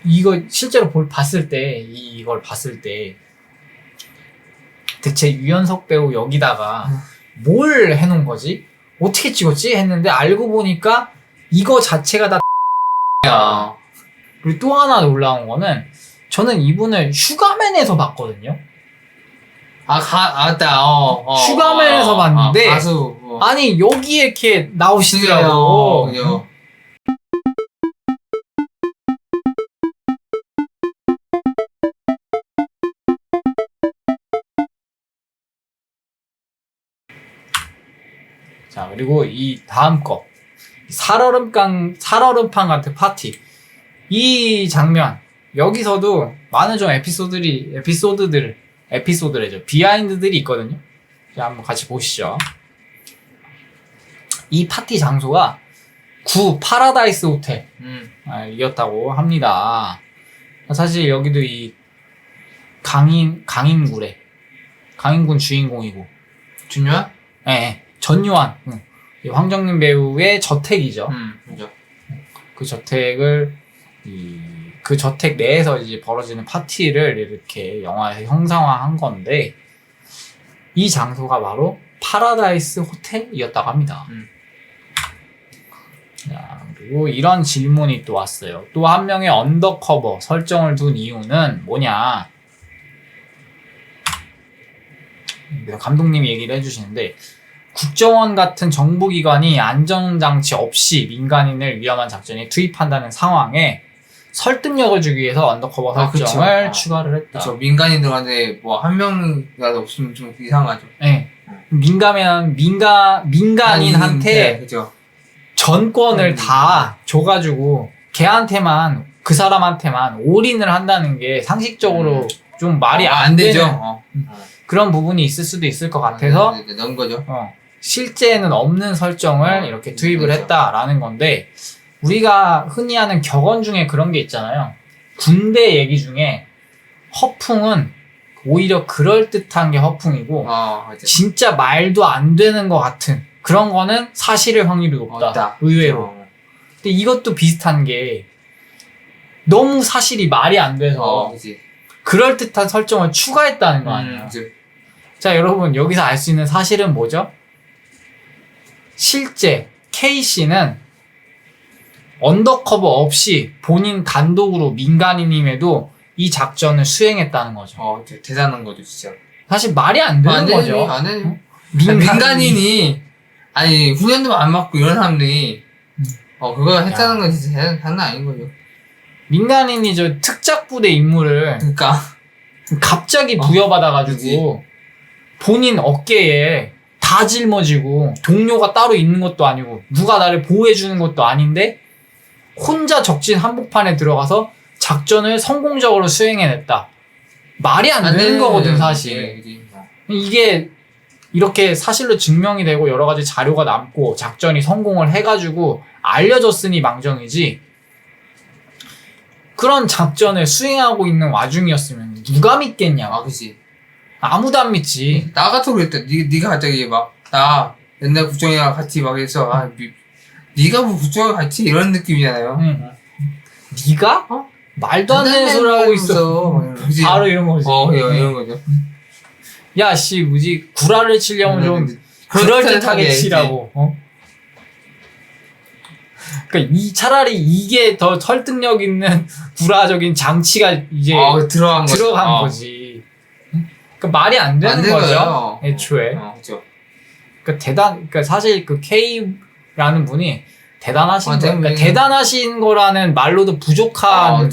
이거 실제로 봤을 때 이걸 봤을 때 대체 유연석 배우 여기다가 뭘 해놓은 거지? 어떻게 찍었지? 했는데 알고 보니까 이거 자체가 다 야. 그리고 또 하나 놀라운 거는 저는 이분을 슈가맨에서 봤거든요. 맞다. 슈가맨에서 봤는데 가수. 아니 여기에 이렇게 나오시더라고. 그죠. 자, 그리고 이 다음 거. 살얼음판 같은 파티. 이 장면. 여기서도 많은 좀 에피소드래죠. 비하인드들이 있거든요. 자, 한번 같이 보시죠. 이 파티 장소가 구 파라다이스 호텔 이었다고 합니다. 사실 여기도 이 강인군 주인공이고 준유한? 네, 전유한 황정민 배우의 저택이죠. 그죠. 그 저택을 그 저택 내에서 이제 벌어지는 파티를 이렇게 영화에서 형상화한 건데 이 장소가 바로 파라다이스 호텔이었다고 합니다. 자, 그리고 이런 질문이 또 왔어요. 또 한 명의 언더커버 설정을 둔 이유는 뭐냐? 감독님이 얘기를 해주시는데 국정원 같은 정보기관이 안전장치 없이 민간인을 위험한 작전에 투입한다는 상황에 설득력을 주기 위해서 언더커버 설정을 추가를 했다. 그렇죠. 민간인들한테 뭐 한 명이라도 없으면 좀 이상하죠. 네. 민간인한테 그죠. 전권을 다 줘가지고 걔한테만 그 사람한테만 올인을 한다는 게 상식적으로 좀 말이 안 되죠. 그런 부분이 있을 수도 있을 것 같아서 넣은 거죠. 실제에는 없는 설정을 이렇게 투입을 그렇죠. 했다라는 건데 우리가 흔히 하는 격언 중에 그런 게 있잖아요. 군대 얘기 중에 허풍은 오히려 그럴듯한 게 허풍이고 진짜 말도 안 되는 것 같은 그런 거는 사실일 확률이 높다. 의외로. 근데 이것도 비슷한 게 너무 사실이 말이 안 돼서 그럴듯한 설정을 추가했다는 거 아니야. 자, 여러분 여기서 알 수 있는 사실은 뭐죠? 실제 K씨는 언더커버 없이 본인 단독으로 민간인임에도 이 작전을 수행했다는 거죠. 대단한 거죠, 진짜. 사실 말이 안 되는 거죠. 안 되죠. 민간인이 아니 훈련도 안 받고 이런 사람들이 그거 했다는 건 진짜 장난 아닌 거죠. 민간인이 저 특작부대 임무를 그러니까 갑자기 부여받아가지고 본인 어깨에 다 짊어지고 동료가 따로 있는 것도 아니고 누가 나를 보호해주는 것도 아닌데 혼자 적진 한복판에 들어가서 작전을 성공적으로 수행해냈다. 말이 안 되는 거거든 사실. 이게 이렇게 사실로 증명이 되고 여러 가지 자료가 남고 작전이 성공을 해가지고 알려졌으니 망정이지 그런 작전을 수행하고 있는 와중이었으면 누가 믿겠냐. 그치. 아무도 안 믿지. 나 같아도 그랬다. 네가 갑자기 나 옛날 국정이랑 같이 해서 네가 뭐 국정이랑 같이 이런 느낌이잖아요. 네가? 말도 안 되는 소리 하고 있어. 바로 이런 거지. 이런 거죠. 야, 씨, 뭐지, 구라를 치려면 좀 그럴듯하게 치라고. 그러니까 차라리 이게 더 설득력 있는 구라적인 장치가 이제 들어간 거지. 그러니까 말이 안 되는 거죠. 애초에. 그렇죠. 그러니까 사실 그 K라는 분이 대단하신 거야. 그러니까 대단하신 거라는 말로도 부족한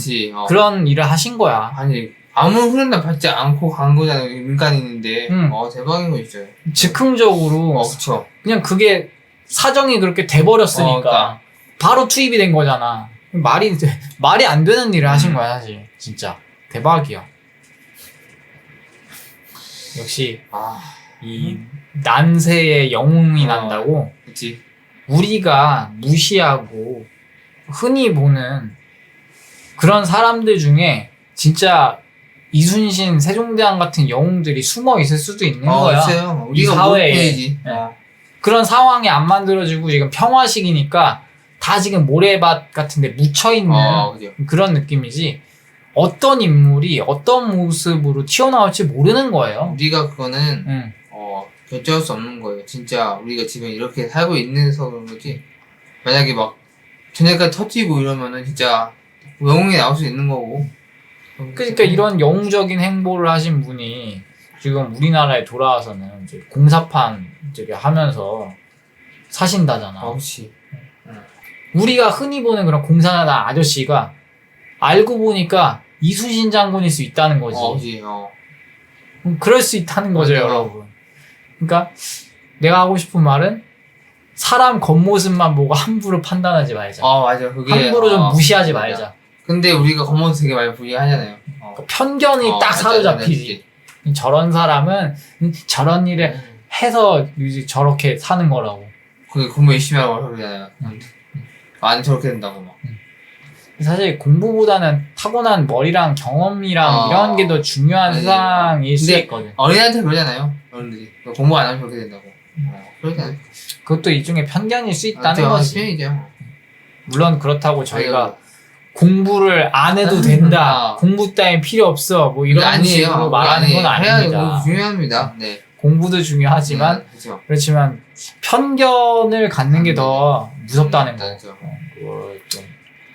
그런 일을 하신 거야. 아니 아무 훈련도 받지 않고 간 거잖아요. 민간인인데. 대박인 거 있어요. 즉흥적으로. 그쵸. 그냥 그게 사정이 그렇게 돼버렸으니까 그러니까. 바로 투입이 된 거잖아. 말이 안 되는 일을 하신 거야 사실. 진짜 대박이야. 역시 이 난세의 영웅이 난다고. 그치. 우리가 무시하고 흔히 보는 그런 사람들 중에 진짜 이순신, 세종대왕 같은 영웅들이 숨어 있을 수도 있는 거야. 있어요. 우리가 사회에. 그런 상황이 안 만들어지고 지금 평화 시기니까 다 지금 모래밭 같은데 묻혀있는 그죠. 그런 느낌이지, 어떤 인물이 어떤 모습으로 튀어나올지 모르는 거예요. 우리가 그거는 응. 결정할 수 없는 거예요. 진짜 우리가 지금 이렇게 살고 있는서 그런 거지. 만약에 막 전에까지 터지고 이러면은 진짜 영웅이 나올 수 있는 거고. 그러니까 이런 영웅적인 행보를 하신 분이 지금 우리나라에 돌아와서는 이제 공사판 이제 하면서 사신다잖아. 그렇지. 우리가 흔히 보는 그런 공사하는 아저씨가 알고 보니까 이순신 장군일 수 있다는 거지. 그렇지. 그럴 수 있다는 거죠, 맞아. 여러분. 그러니까 내가 하고 싶은 말은 사람 겉모습만 보고 함부로 판단하지 말자. 맞아. 그게 함부로 좀 무시하지 맞아. 말자. 근데 우리가 겉모습 되게 많이 무시하잖아요. 그러니까 편견이 딱 맞아, 사로잡히지. 저런 사람은 저런 일을 해서 이제 저렇게 사는 거라고. 그게 공부 열심히 하고 그러잖아요. 안 저렇게 된다고 막. 사실 공부보다는 타고난 머리랑 경험이랑 이런 게 더 중요한 맞아요. 세상일 수 근데 있거든. 어린애한테 그러잖아요. 어른들이 공부 안 하면 저렇게 된다고. 그러잖아요. 그것도 일종의 편견일 수 있다는 거지. 편이죠. 물론 그렇다고 저희가 공부를 안 해도 된다, 공부 따윈 필요 없어, 뭐 이런 식으로 말하는 건 아닙니다. 중요합니다. 네. 공부도 중요하지만 그렇죠. 그렇지만 편견을 갖는 게 더 무섭다는 거. 그렇죠. 그걸 좀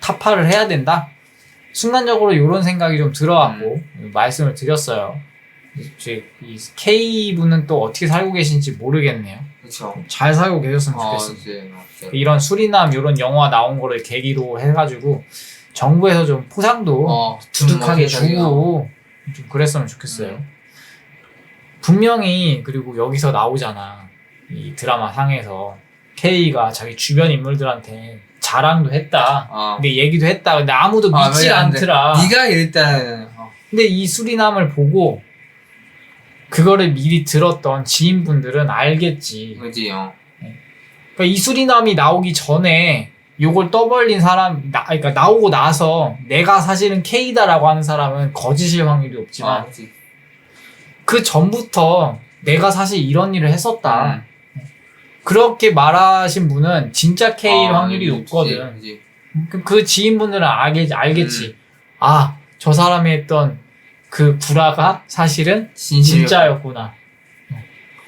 타파를 해야 된다. 순간적으로 이런 생각이 좀 들어왔고 말씀을 드렸어요. 이 K 분은 또 어떻게 살고 계신지 모르겠네요. 그렇죠. 잘 살고 계셨으면 좋겠습니다. 네. 이런 수리남 이런 영화 나온 거를 계기로 해가지고 정부에서 좀 포상도 두둑하게 주고 좀 그랬으면 좋겠어요. 분명히 그리고 여기서 나오잖아. 이 드라마 상에서 K가 자기 주변 인물들한테 자랑도 했다. 근데 얘기도 했다. 근데 아무도 믿질 않더라. 네가 이랬다. 근데 이 수리남을 보고 그거를 미리 들었던 지인분들은 알겠지. 그지요. 그러니까 이 수리남이 나오기 전에 요걸 떠벌린 사람, 그러니까 나오고 나서 내가 사실은 K다라고 하는 사람은 거짓일 확률이 없지만 그 전부터 내가 사실 이런 일을 했었다. 그렇게 말하신 분은 진짜 K일 확률이 높거든. 그 지인분들은 알겠지. 저 사람이 했던 그 구라가 사실은 진짜였구나.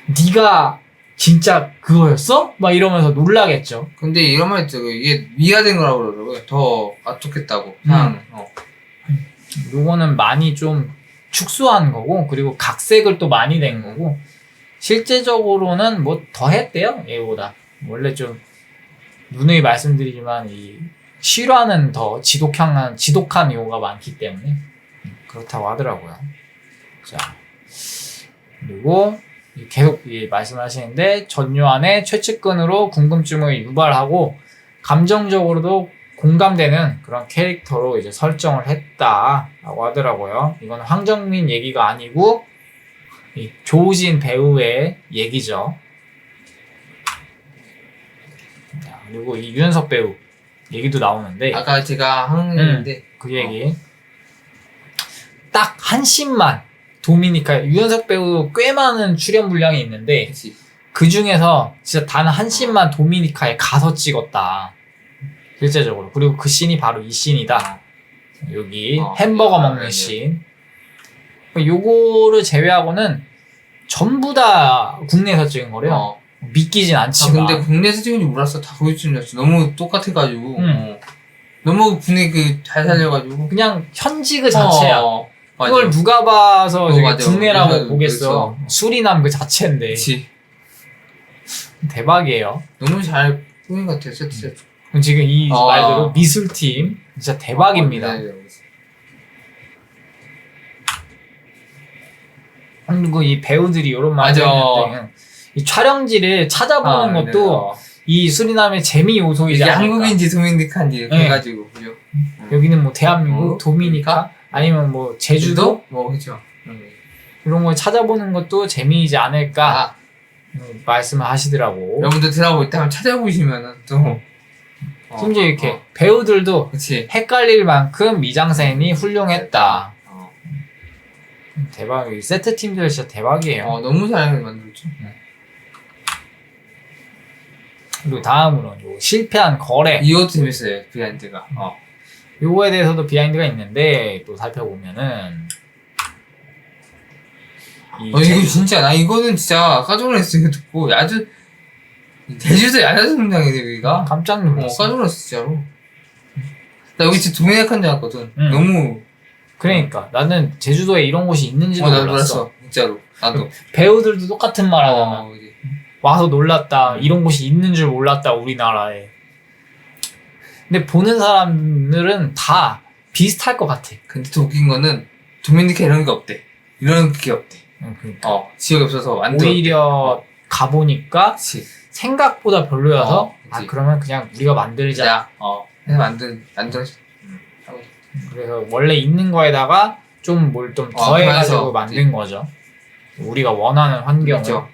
네가 진짜 그거였어? 막 이러면서 놀라겠죠. 근데 이런 말 있죠. 이게 미화된 거라고 그러더라고요. 더 아토겠다고. 요거는 많이 좀 축소한 거고, 그리고 각색을 또 많이 낸 거고, 실제적으로는 뭐 더 했대요, 얘보다. 원래 좀 누누이 말씀드리지만 이 실화는 더 지독한 요가 많기 때문에 그렇다고 하더라고요. 자, 그리고 계속 말씀하시는데 전요한의 최측근으로 궁금증을 유발하고 감정적으로도 공감되는 그런 캐릭터로 이제 설정을 했다라고 하더라고요. 이건 황정민 얘기가 아니고 이 조우진 배우의 얘기죠. 그리고 이 유연석 배우 얘기도 나오는데 아까 제가 한 얘기인데 그 얘기 딱 한 씬만 도미니카 유연석 배우 꽤 많은 출연 분량이 있는데 그 중에서 진짜 단 한 씬만 도미니카에 가서 찍었다. 실제적으로. 그리고 그 씬이 바로 이 씬이다. 여기 햄버거 먹는 씬. 요거를 제외하고는 전부 다 국내에서 찍은 거래요. 믿기진 않지만. 근데 국내에서 찍은지 몰랐어. 다 거기 찍었어. 너무 똑같아가지고. 너무 국내 잘 살려가지고. 그냥 현지 그 자체야. 그걸 맞아. 누가 봐서 맞아. 국내라고 그래서, 보겠어. 수리남 그 자체인데. 그치. 대박이에요. 너무 잘 꾸민 것 같아요. 세트. 지금 이 말대로 미술팀 진짜 대박입니다. 그리고 이 배우들이 이런 말을 했는데 이 촬영지를 찾아보는 것도 이 수리남의 재미 요소이지 이게 않을까. 한국인지 도미니카인지 해가지고 그죠. 여기는 뭐 대한민국, 도미니카 아니면 뭐 제주도 뭐 그죠. 이런 걸 찾아보는 것도 재미이지 않을까 말씀을 하시더라고. 여러분들 들어보고 있다면 찾아보시면은 또 심지어 이렇게 배우들도 그치. 헷갈릴 만큼 미장센이 훌륭했다. 대박. 세트 팀들 진짜 대박이에요. 너무 잘 만들었죠. 그리고 다음으로 요 실패한 거래. 이것도 재밌어요, 비하인드가. 요거에 대해서도 비하인드가 있는데 또 살펴보면은 이거 진짜 나 이거는 진짜 깜짝 놀랐어. 이거 듣고 아주 제주도 야자수 농장이네 여기가. 깜짝 놀랐어. 깜짝 놀랐어 진짜로. 나 여기 진짜 도매약한 줄 알았거든. 응. 너무. 그러니까 나는 제주도에 이런 곳이 있는지도 나도 몰랐어. 몰랐어 진짜로. 나도. 배우들도 똑같은 말 하잖아. 이제. 와서 놀랐다. 이런 곳이 있는 줄 몰랐다 우리나라에. 근데 보는 사람들은 다 비슷할 것 같아. 근데 또 웃긴 거는 도미니카 이런 게 없대. 이런 게 없대. 그러니까. 지역이 없어서 완전. 오히려 가보니까 그치. 생각보다 별로여서 그치. 그러면 그냥 우리가 만들자. 자, 해서 만들어. 그래서 원래 있는 거에다가 좀 뭘 좀 더해가지고 만든 거죠. 우리가 원하는 환경을. 그렇죠.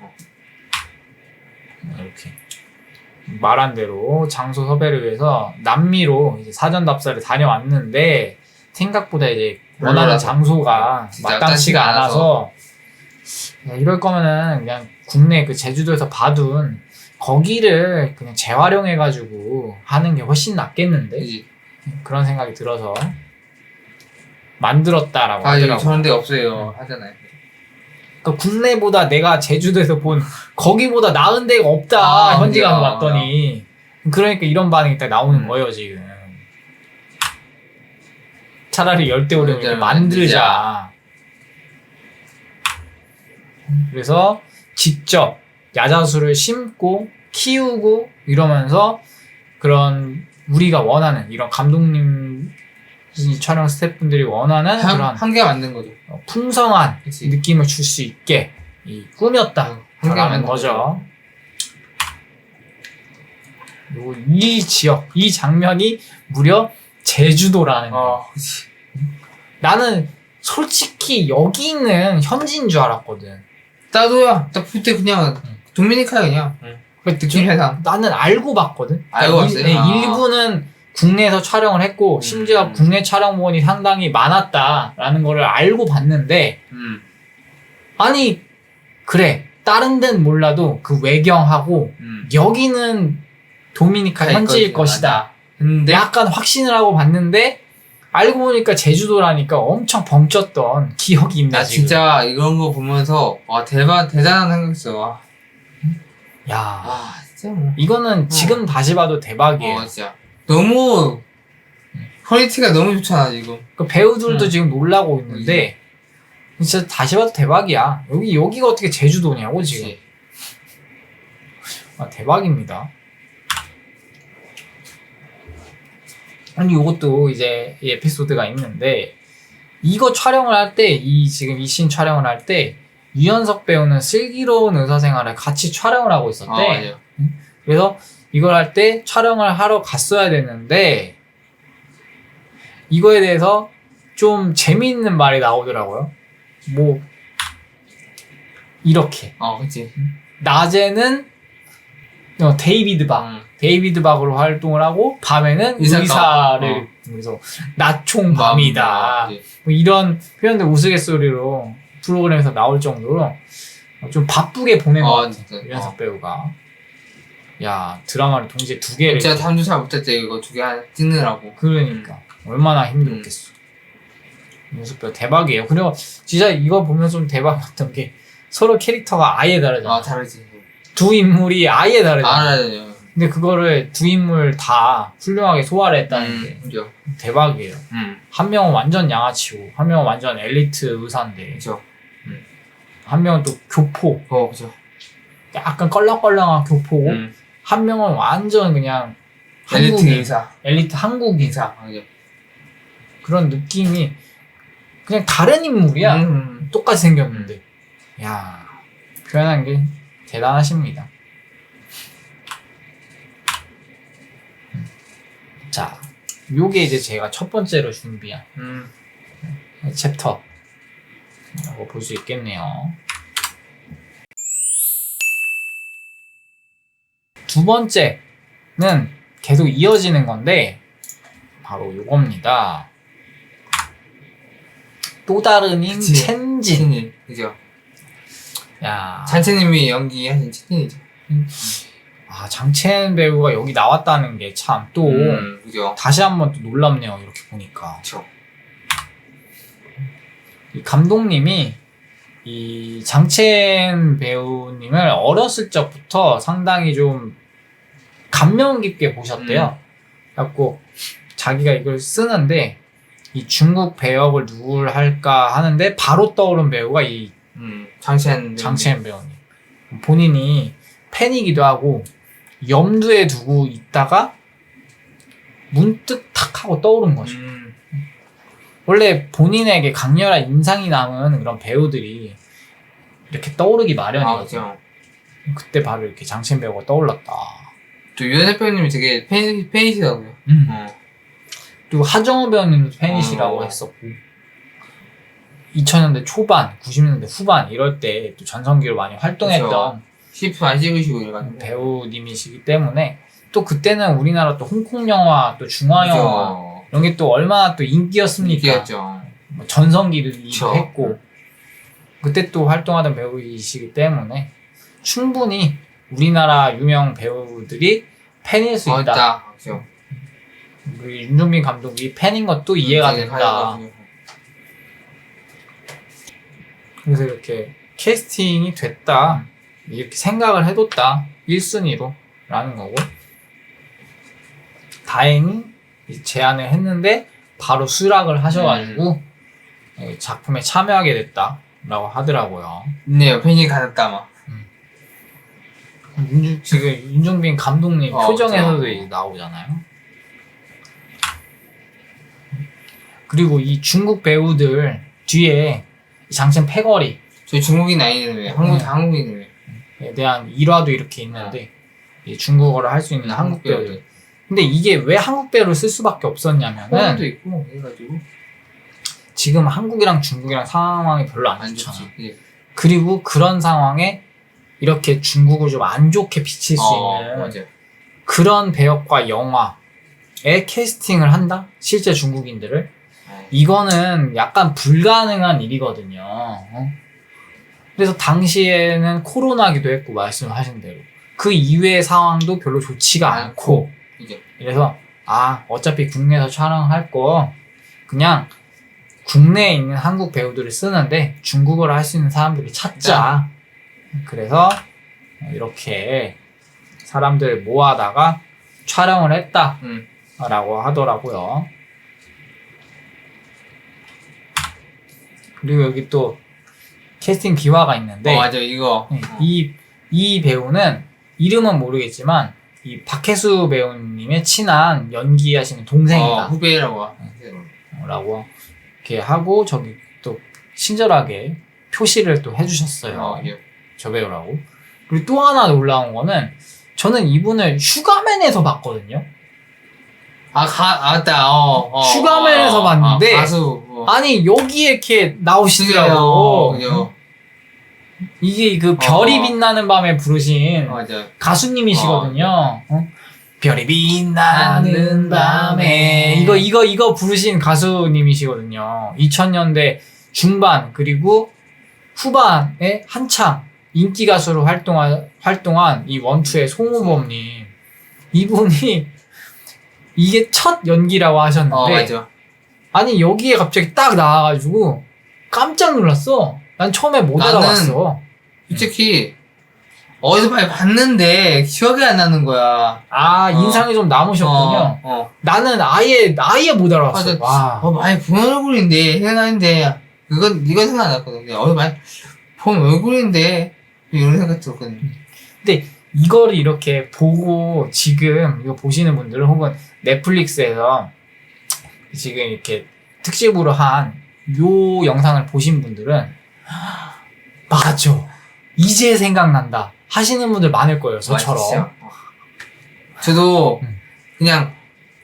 이렇게 말한 대로 장소 섭외를 위해서 남미로 이제 사전 답사를 다녀왔는데 생각보다 이제 원하는 장소가 마땅치가 않아서 이럴 거면은 그냥 국내 그 제주도에서 봐둔 거기를 그냥 재활용해가지고 하는 게 훨씬 낫겠는데 그치. 그런 생각이 들어서 만들었다라고 하더라고요. 저런 데 없어요 하잖아요. 그러니까 국내보다 내가 제주도에서 본 거기보다 나은 데가 없다 현지 가서 봤더니 그러니까 이런 반응이 딱 나오는 거예요 지금. 차라리 열대우림을 이렇게 만들자. 그래서 직접 야자수를 심고 키우고 이러면서 그런 우리가 원하는 이런 감독님 촬영 스태프분들이 원하는 그런 한 개 만든 거죠. 풍성한 그치. 느낌을 줄 수 있게 꾸몄다라는 거죠. 그리고 이 지역, 이 장면이 무려 제주도라는 거. 그치. 나는 솔직히 여기 있는 현지인 줄 알았거든. 나도야. 딱 볼 때 그냥 도미니카야 그냥. 느낌상. 나는 알고 봤거든. 알고 봤어요? 일부는 국내에서 촬영을 했고 심지어 국내 촬영본이 상당히 많았다라는 거를 알고 봤는데 아니 그래 다른 데는 몰라도 그 외경하고 여기는 도미니카 현지일 것이다. 근데 약간 확신을 하고 봤는데 알고 보니까 제주도라니까 엄청 벙쪘던 기억이 있네. 나 지금. 진짜 이런 거 보면서 와 대단한 생각했어. 야, 진짜 뭐. 이거는 지금 다시 봐도 대박이에요. 진짜 너무 퀄리티가 너무 좋잖아 지금. 그 배우들도 지금 놀라고 있는데 진짜 다시 봐도 대박이야. 여기가 어떻게 제주도냐고 지금. 대박입니다. 아니 요것도 이제 이 에피소드가 있는데 이거 촬영을 할 때 지금 이 씬 촬영을 할 때 유연석 배우는 슬기로운 의사생활을 같이 촬영을 하고 있었대. 맞아요. 그래서 이걸 할 때 촬영을 하러 갔어야 되는데 이거에 대해서 좀 재미있는 말이 나오더라고요. 뭐 이렇게 그치. 낮에는 데이비드 박으로 활동을 하고 밤에는 의사를 그래서 낮총밤이다. 뭐 이런 표현들 우스갯소리로 프로그램에서 나올 정도로 좀 바쁘게 보낸 것 같아. 유연석 배우가. 야 드라마를 동시에 두 개를. 진짜 잠도 잘 못 잤지 이거 두 개 찍느라고. 그러니까 얼마나 힘들었겠어. 유연석 배우 대박이에요. 그리고 진짜 이거 보면서 좀 대박이었던 게 서로 캐릭터가 아예 다르잖아. 다르지. 두 인물이 아예 다르잖아. 알아요. 근데 그거를 두 인물 다 훌륭하게 소화를 했다는 게 대박이에요. 한 명은 완전 양아치고 한 명은 완전 엘리트 의사인데 그죠. 한 명은 또 교포. 그죠. 약간 껄렁껄렁한 교포고 한 명은 완전 그냥 엘리트 의사. 엘리트 한국 의사. 그런 느낌이 그냥 다른 인물이야. 똑같이 생겼는데. 야 표현한 게 대단하십니다. 자, 요게 이제 제가 첫 번째로 준비한 챕터 라고 볼 수 있겠네요. 두 번째는 계속 이어지는 건데 바로 요겁니다. 또 다른 인 첸진. 그죠. 야, 잔채님이 연기하신 첸진이죠. 아, 장첸 배우가 여기 나왔다는 게 참 또 그죠. 다시 한번 또 놀랍네요. 이렇게 보니까. 그쵸. 이 감독님이 이 장첸 배우님을 어렸을 적부터 상당히 좀 감명 깊게 보셨대요. 그래갖고 자기가 이걸 쓰는데 이 중국 배역을 누굴 할까 하는데 바로 떠오른 배우가 이 장첸 배우님. 본인이 팬이기도 하고 염두에 두고 있다가 문득 탁 하고 떠오른 거죠. 원래 본인에게 강렬한 인상이 남은 그런 배우들이 이렇게 떠오르기 마련이거든요. 그때 바로 이렇게 장첸 배우가 떠올랐다. 또 유연애 배우님이 되게 팬이시더라고요. 그리고 하정우 배우님도 팬이시라고 했었고 2000년대 초반, 90년대 후반 이럴 때 또 전성기로 많이 활동했던 CF 안 찍으시고 이래가지고 배우님이시기 때문에 또 그때는 우리나라 또 홍콩 영화, 또 중화 영화 이런 게 또 얼마나 또 인기였습니까? 인기였죠. 뭐 전성기도 했고 그때 또 활동하던 배우이시기 때문에 충분히 우리나라 유명 배우들이 팬일 수 있다. 그렇죠. 윤종빈 감독이 팬인 것도 이해가 된다. 그래서 이렇게 캐스팅이 됐다. 이렇게 생각을 해뒀다. 1순위로 라는 거고 다행히 제안을 했는데 바로 수락을 하셔가지고 작품에 참여하게 됐다 라고 하더라고요. 네, 팬이 가졌다 막. 지금 윤종빈 감독님 표정에서도 이제 나오잖아요. 그리고 이 중국 배우들 뒤에 장첸 패거리 저희 중국인 아니는 왜? 한국인은 에 대한 일화도 이렇게 있는데 이 중국어를 할 수 있는 한국 배우들. 근데 이게 왜 한국 배우를 쓸 수밖에 없었냐면은 호남도 있고 해가지고 지금 한국이랑 중국이랑 상황이 별로 안 좋잖아. 예. 그리고 그런 상황에 이렇게 중국을 좀 안 좋게 비칠 수 있는 맞아요. 그런 배역과 영화에 캐스팅을 한다? 실제 중국인들을? 이거는 약간 불가능한 일이거든요. 그래서 당시에는 코로나기도 했고 말씀하신 대로 그 이외의 상황도 별로 좋지가 않고 그래서 어차피 국내에서 촬영할 거 그냥 국내에 있는 한국 배우들을 쓰는데 중국어를 할 수 있는 사람들을 찾자. 그래서 이렇게 사람들 모아다가 촬영을 했다라고 하더라고요. 그리고 여기 또 캐스팅 비화가 있는데 맞아 이거 이 배우는 이름은 모르겠지만 이 박혜수 배우님의 친한 연기하시는 동생이다. 후배라고 라고 이렇게 하고 저기 또 친절하게 표시를 또 해주셨어요. 저 배우라고. 그리고 또 하나 놀라운 거는 저는 이분을 슈가맨에서 봤거든요. 맞다. 슈가맨에서 봤는데 가수. 아니 여기에 이렇게 나오시더라고. 이게 그 별이 빛나는 밤에 부르신 가수님이시거든요. 별이 빛나는 밤에 이거 부르신 가수님이시거든요. 2000년대 중반 그리고 후반에 한창 인기 가수로 활동한 이 원투의 송우범님 이분이 이게 첫 연기라고 하셨는데 아니 여기에 갑자기 딱 나와가지고 깜짝 놀랐어. 난 처음에 못 알아봤어. 솔직히 어디서 많이 봤는데 기억이 안 나는 거야. 인상이 좀 남으셨군요. 나는 아예 못 알아봤어. 많이 본 얼굴인데 생각나는데 이건 생각 안 났거든. 어디서 많이 본 얼굴인데 이런 생각 들었거든. 근데 이거를 이렇게 보고 지금 이거 보시는 분들은 혹은 넷플릭스에서 지금 이렇게 특집으로 한 요 영상을 보신 분들은 맞아 이제 생각난다 하시는 분들 많을 거예요. 저처럼. 저도 그냥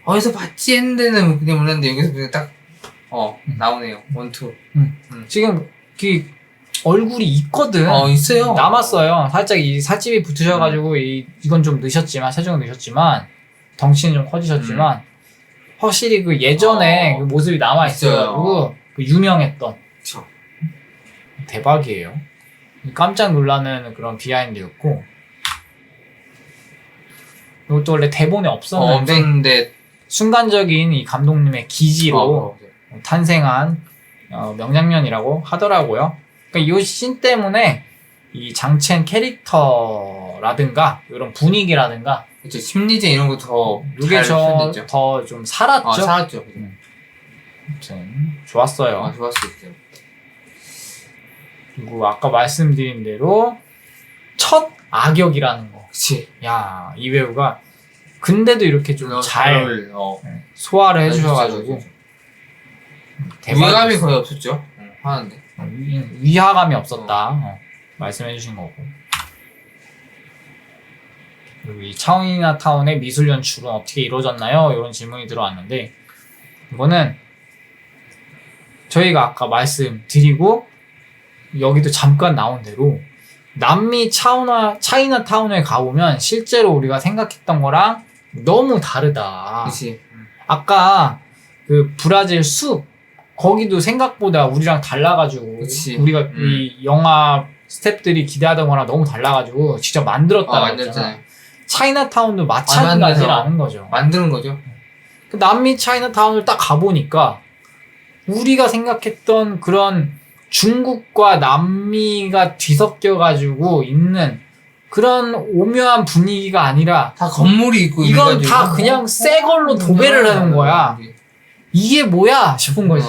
어디서 봤지 했는데는 그냥 몰랐는데 여기서 그냥 딱 나오네요. 원투. 지금 그 얼굴이 있거든. 있어요. 남았어요. 살짝 이 살집이 붙으셔가지고 이건 좀 늦셨지만 체중은 늦셨지만 덩치는 좀 커지셨지만 확실히 그 예전에 그 모습이 남아 있어가지고 그 유명했던. 그쵸. 대박이에요. 깜짝 놀라는 그런 비하인드였고 이것도 원래 대본에 없었는데 없었는데 순간적인 이 감독님의 기지로 네. 탄생한 명장면이라고 하더라고요. 그러니까 이 씬 때문에 이 장첸 캐릭터라든가 이런 분위기라든가 그쵸, 심리전 이런 거 더 이게 잘 표현됐죠. 더 좀 살았죠. 살았죠. 아무튼 좋았어요. 좋았어요. 진짜. 그리고 아까 말씀드린 대로 첫 악역이라는 거. 그치. 야, 이 배우가 근데도 이렇게 좀 잘 소화를 해주셔가지고 위화감이 거의 없었죠. 하는데 위화감이 없었다. 말씀해주신 거고. 그리고 이 차이나타운의 미술 연출은 어떻게 이루어졌나요? 이런 질문이 들어왔는데 이거는 저희가 아까 말씀드리고 여기도 잠깐 나온 대로 남미 차이나타운에 가보면 실제로 우리가 생각했던 거랑 너무 다르다. 그치. 아까 그 브라질 숲 거기도 생각보다 우리랑 달라가지고 그치. 우리가 이 영화 스태프들이 기대하던 거랑 너무 달라가지고 직접 만들었다고 했잖아. 차이나타운도 마찬가지라는 거죠. 만드는 거죠. 그 남미 차이나타운을 딱 가보니까 우리가 생각했던 그런 중국과 남미가 뒤섞여가지고 있는 그런 오묘한 분위기가 아니라 다 건물이 있고 이건 다 그냥 새 걸로 도배를 하는 거야. 이게 뭐야 싶은 거지.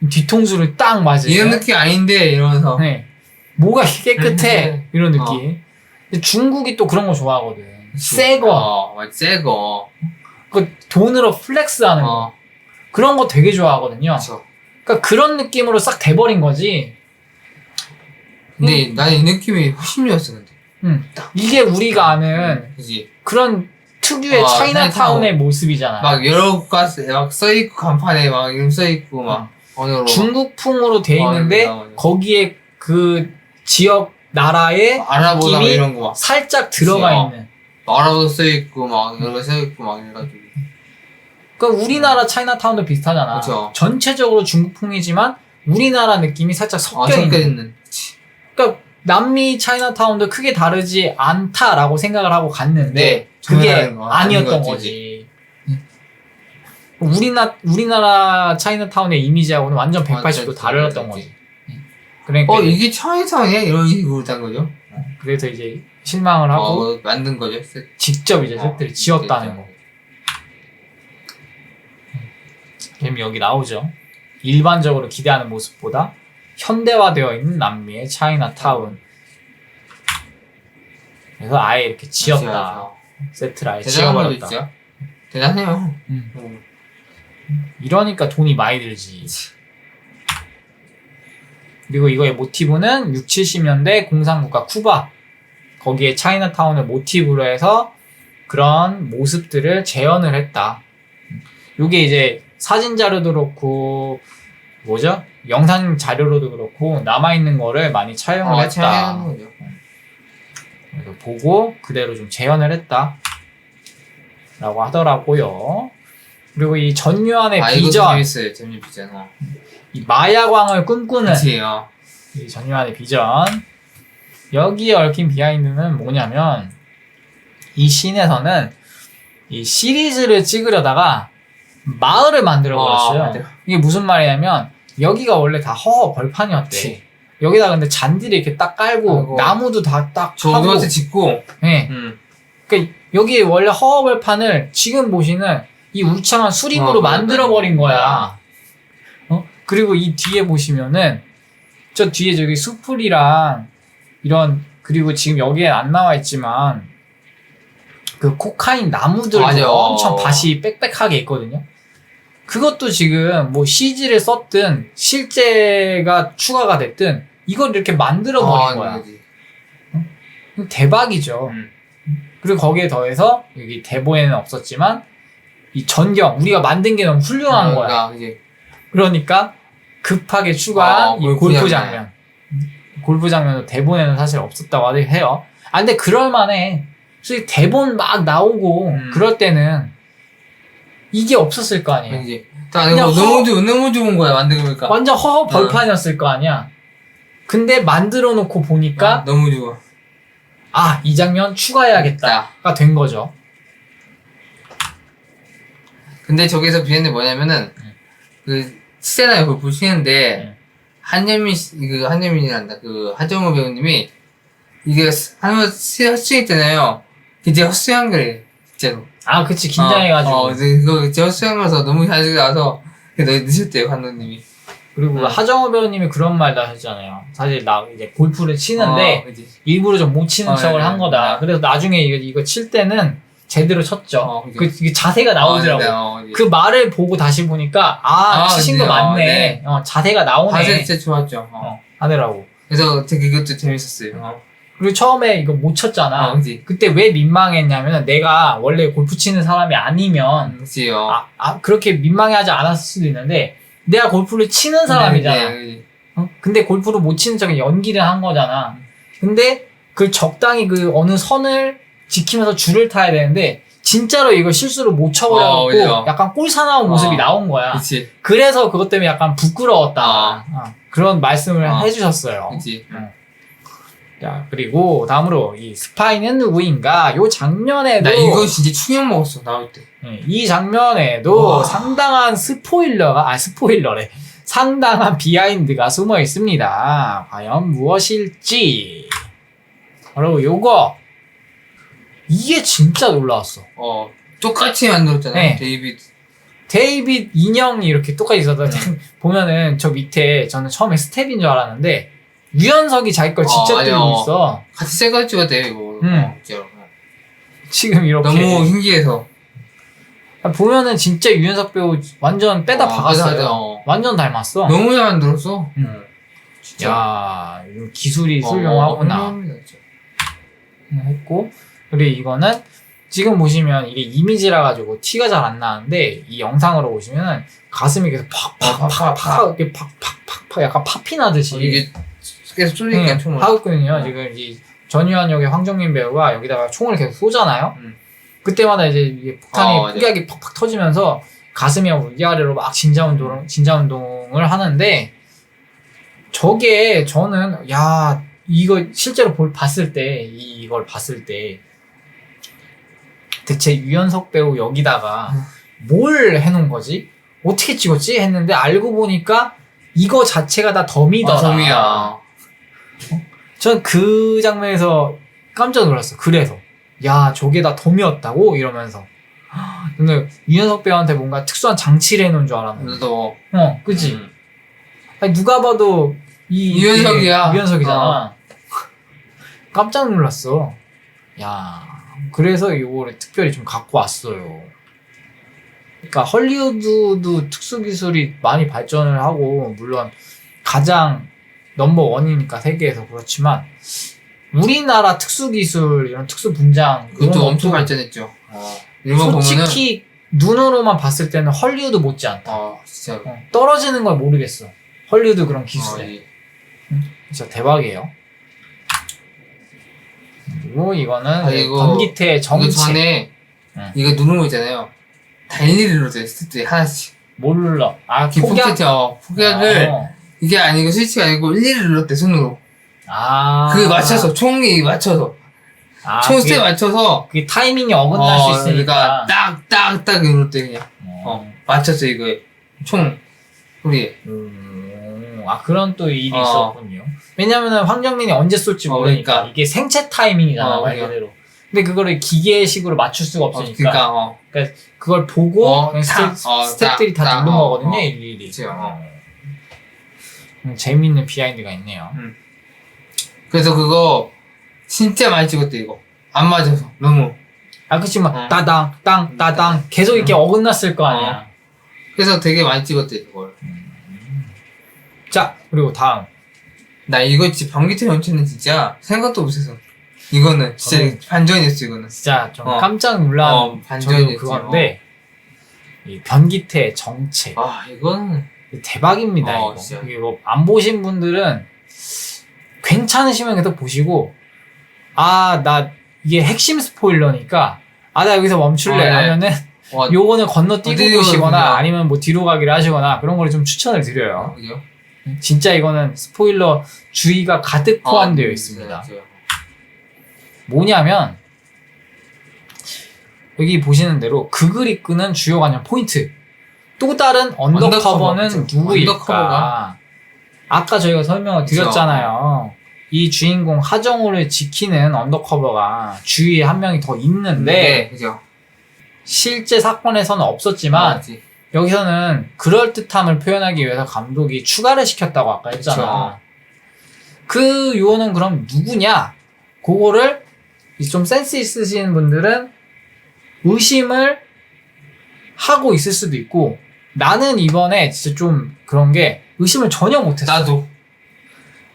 뒤통수를 딱 맞으면 이런 느낌 아닌데 이러면서 네. 뭐가 깨끗해 이런 느낌. 근데 중국이 또 그런 거 좋아하거든. 새 거. 새 거. 그 돈으로 플렉스하는 거. 그런 거 되게 좋아하거든요. 그쵸. 그러니까 그런 느낌으로 싹 돼버린 거지. 근데 나는 이 느낌이 훨씬 좋았어 근데. 이게 우리가 아는 그치. 그런 특유의 차이나타운의 모습이잖아. 막 여러 가지 막 써있고 간판에 막 이름 써있고 막 언어로 중국풍으로 돼 있는데 맞아. 거기에 그 지역 나라의 아랍어나 느낌이 이런 거 막 살짝 들어가 있는. 아랍어도 써있고 막 여러 개 써있고 막 이래가지고. 그러니까 우리나라 차이나타운도 비슷하잖아. 그쵸. 전체적으로 중국풍이지만 우리나라 느낌이 살짝 섞여 있는. 그러니까 남미 차이나타운도 크게 다르지 않다라고 생각을 하고 갔는데 그게 아니었던 거지. 우리나라 차이나타운의 이미지하고는 완전 180도 달랐던 거지. 그러니까 이게 차이나타운이야? 이런 식으로 된 거죠. 그래서 이제 실망을 하고 만든 거죠. 직접 이제 셋들이 지었다는 거. 그럼 여기 나오죠. 일반적으로 기대하는 모습보다 현대화되어 있는 남미의 차이나타운. 그래서 아예 이렇게 지었다. 세트를 아예 지어버렸다. 대단해요. 이러니까 돈이 많이 들지. 그리고 이거의 모티브는 6, 70년대 공산국가 쿠바. 거기에 차이나타운을 모티브로 해서 그런 모습들을 재현을 했다. 요게 이제 사진 자료도 그렇고 뭐죠? 영상 자료로도 그렇고 남아있는 거를 많이 차용을 했다. 그래서 보고 그대로 좀 재현을 했다 라고 하더라고요. 그리고 이 전유한의 비전, 재밌어요. 전유 비전. 이 마야광을 꿈꾸는 그치요. 이 전유한의 비전. 여기에 얽힌 비하인드는 뭐냐면 이 씬에서는 이 시리즈를 찍으려다가 마을을 만들어 버렸어요. 이게 무슨 말이냐면 여기가 원래 다 허허 벌판이었대. 그치. 여기다 근데 잔디를 이렇게 딱 깔고 나무도 다 딱 하고 짓고. 네. 그러니까 여기 원래 허허 벌판을 지금 보시는 이 울창한 수림으로 만들어 버린 거야. 그리고 이 뒤에 보시면은 저 뒤에 저기 수풀이랑 이런 그리고 지금 여기에 안 나와 있지만 그 코카인 나무들도 엄청 밭이 빽빽하게 있거든요. 그것도 지금 뭐 CG를 썼든 실제가 추가가 됐든 이걸 이렇게 만들어 버린 거야. 대박이죠. 그리고 거기에 더해서 여기 대본에는 없었지만 이 전경 우리가 만든 게 너무 훌륭한 거야. 그러니까 급하게 추가한 이 골프 장면. 골프 장면도 대본에는 사실 없었다고 해요. 근데 그럴만해. 솔직히 대본 막 나오고 그럴 때는 이게 없었을 거 아니에요. 그냥 너무 좋은 거야 만든 거니까. 완전 허허 벌판이었을 거 아니야. 근데 만들어 놓고 보니까 너무 좋아. 이 장면 추가해야겠다가 된 거죠. 근데 저기서 비하인드 뭐냐면은 그 치잖아요. 그걸 보시는데 한예민이란다. 그 하정우 배우님이 이게 한번 헛스윙했잖아요. 이제 헛스윙한 거래 진짜로. 아 그치 긴장해가지고. 그거 이제 헛스윙한 거라서 너무 잘 나와서 늦었대요 감독님이. 그리고 하정우 배우님이 그런 말도 하셨잖아요. 사실 나 이제 골프를 치는데 일부러 좀 못 치는 척을 한 거다. 그래서 나중에 이거 칠 때는 제대로 쳤죠. 그 자세가 나오더라고. 그 말을 보고 다시 보니까 치신 거 맞네. 자세가 나오네. 자세 진짜 좋았죠. 하더라고. 그래서 되게 그것도 재밌었어요. 그리고 처음에 이거 못 쳤잖아. 그때 왜 민망했냐면 내가 원래 골프 치는 사람이 아니면 그렇게 민망해하지 않았을 수도 있는데 내가 골프를 치는 사람이잖아. 근데 골프를 못 치는 척은 연기를 한 거잖아. 근데 그 적당히 그 어느 선을 지키면서 줄을 타야 되는데 진짜로 이거 실수로 못 쳐버려갖고 약간 꼴사나운 모습이 나온 거야. 그치. 그래서 그것 때문에 약간 부끄러웠다. 그런 말씀을 해주셨어요. 그치. 자, 그리고 다음으로 이 스파이는 누구인가? 요 장면에도 나 이거 진짜 충격 먹었어 나올 때. 이 장면에도 상당한 스포일러래. 상당한 비하인드가 숨어 있습니다. 과연 무엇일지. 바로 요거. 이게 진짜 놀라웠어. 똑같이 만들었잖아요. 네. 데이빗 인형이 이렇게 똑같이 있어서 보면은 저 밑에 저는 처음에 스텝인 줄 알았는데 유연석이 자기 걸 진짜 들고 있어. 같이 셀카 찍었대요 이거. 진짜로. 지금 이렇게 너무 신기해서 보면은 진짜 유연석 배우 완전 빼다 박았어요. 완전 닮았어. 너무 잘 만들었어. 진짜. 야, 기술이 훌륭하구나. 했고 그리고 이거는 지금 보시면 이게 이미지라 가지고 티가 잘 안 나는데 이 영상으로 보시면은 가슴이 계속 팍팍팍팍 이렇게 팍팍팍팍 약간 파피 나듯이 이게 계속 쏠리니까 총을 하거든요. 지금 이 전유한 역의 황정민 배우가 여기다가 총을 계속 쏘잖아요. 그때마다 이제 이게 폭탄이 뽀기하게 팍팍 터지면서 가슴이 위아래로 막 진자 운동을 하는데 저게 저는 이거 실제로 봤을 때 이걸 봤을 때 대체 유연석 배우 여기다가 뭘 해놓은 거지? 어떻게 찍었지? 했는데 알고 보니까 이거 자체가 다 덤이더라. 덤이야. 전 그 장면에서 깜짝 놀랐어. 그래서 저게 다 덤이었다고? 이러면서 근데 유연석 배우한테 뭔가 특수한 장치를 해놓은 줄 알았는데 그치? 아니, 누가 봐도 유연석이잖아. 깜짝 놀랐어. 그래서 이거를 특별히 좀 갖고 왔어요. 그러니까 헐리우드도 특수기술이 많이 발전을 하고 물론 가장 넘버원이니까 세계에서 그렇지만 우리나라 특수기술 이런 특수분장 그것도 엄청 발전했죠. 솔직히 눈으로만 봤을 때는 헐리우드 못지않다. 진짜 떨어지는 걸 모르겠어. 헐리우드 그런 기술에. 진짜 대박이에요. 그리고 이거는 건기태 정체. 이거 전에 이거 누르는 거 있잖아요. 다 일일이 눌러줘요. 스태프들이 하나씩. 뭘 눌러? 폭약을 이게 아니고 스위치가 아니고 일일이 눌렀대 손으로. 그 맞춰서 총이 맞춰서 총 스텝 맞춰서 그게 타이밍이 어긋날 수 있으니까. 그러니까 딱딱딱 눌렀대 그냥. 맞췄어 이거에 총 소리에. 그런 또 일이 있었군요. 왜냐면은 황정민이 언제 쏠지 모르니까 그러니까. 이게 생체 타이밍이잖아 말 그대로. 근데 그거를 기계식으로 맞출 수가 없으니까. 그러니까 그걸 보고 스태프들이 다 누른 거거든요 일일이. 재밌는 비하인드가 있네요. 그래서 그거 진짜 많이 찍었대 이거. 안 맞아서 너무. 그치 막 따당 땅 따당 계속 이렇게 어긋났을 거 아니야. 그래서 되게 많이 찍었대 그걸. 자 그리고 다음. 나 이거 진짜 변기태 연출은 진짜 생각도 못해서 이거는 진짜 반전이었어 이거는. 진짜 좀 깜짝 놀란 반전이 그건데 이 변기태 정체. 이거는 대박입니다. 이거 안 보신 분들은 괜찮으시면 계속 보시고 나 이게 핵심 스포일러니까 나 여기서 멈출래 하면은 요거는 건너뛰고 보시거나 아니면 뭐 뒤로 가기를 하시거나 그런 거를 좀 추천을 드려요. 진짜 이거는 스포일러 주의가 가득 포함되어 있습니다. 뭐냐면 여기 보시는 대로 극을 이끄는 주요 관전 포인트. 또 다른 언더커버는 누구일까? 언더커버가. 아까 저희가 설명을 드렸잖아요. 이 주인공 하정우를 지키는 언더커버가 주위에 한 명이 더 있는데 네, 그죠. 실제 사건에서는 없었지만 여기서는 그럴듯함을 표현하기 위해서 감독이 추가를 시켰다고 아까 했잖아. 그 요원은 그럼 누구냐? 그거를 좀 센스 있으신 분들은 의심을 하고 있을 수도 있고, 나는 이번에 진짜 좀 그런 게 의심을 전혀 못했어. 나도.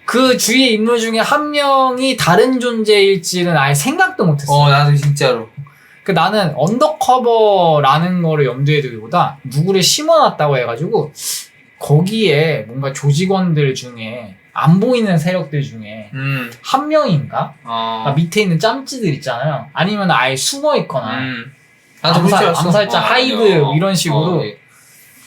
그 주위의 인물 중에 한 명이 다른 존재일지는 아예 생각도 못했어. 나도 진짜로. 그 나는 언더커버라는 거를 염두에 두기보다 누구를 심어놨다고 해가지고 거기에 뭔가 조직원들 중에 안 보이는 세력들 중에 한 명인가? 그러니까 밑에 있는 짬찌들 있잖아요. 아니면 아예 숨어있거나 암살자 하이드 이런 식으로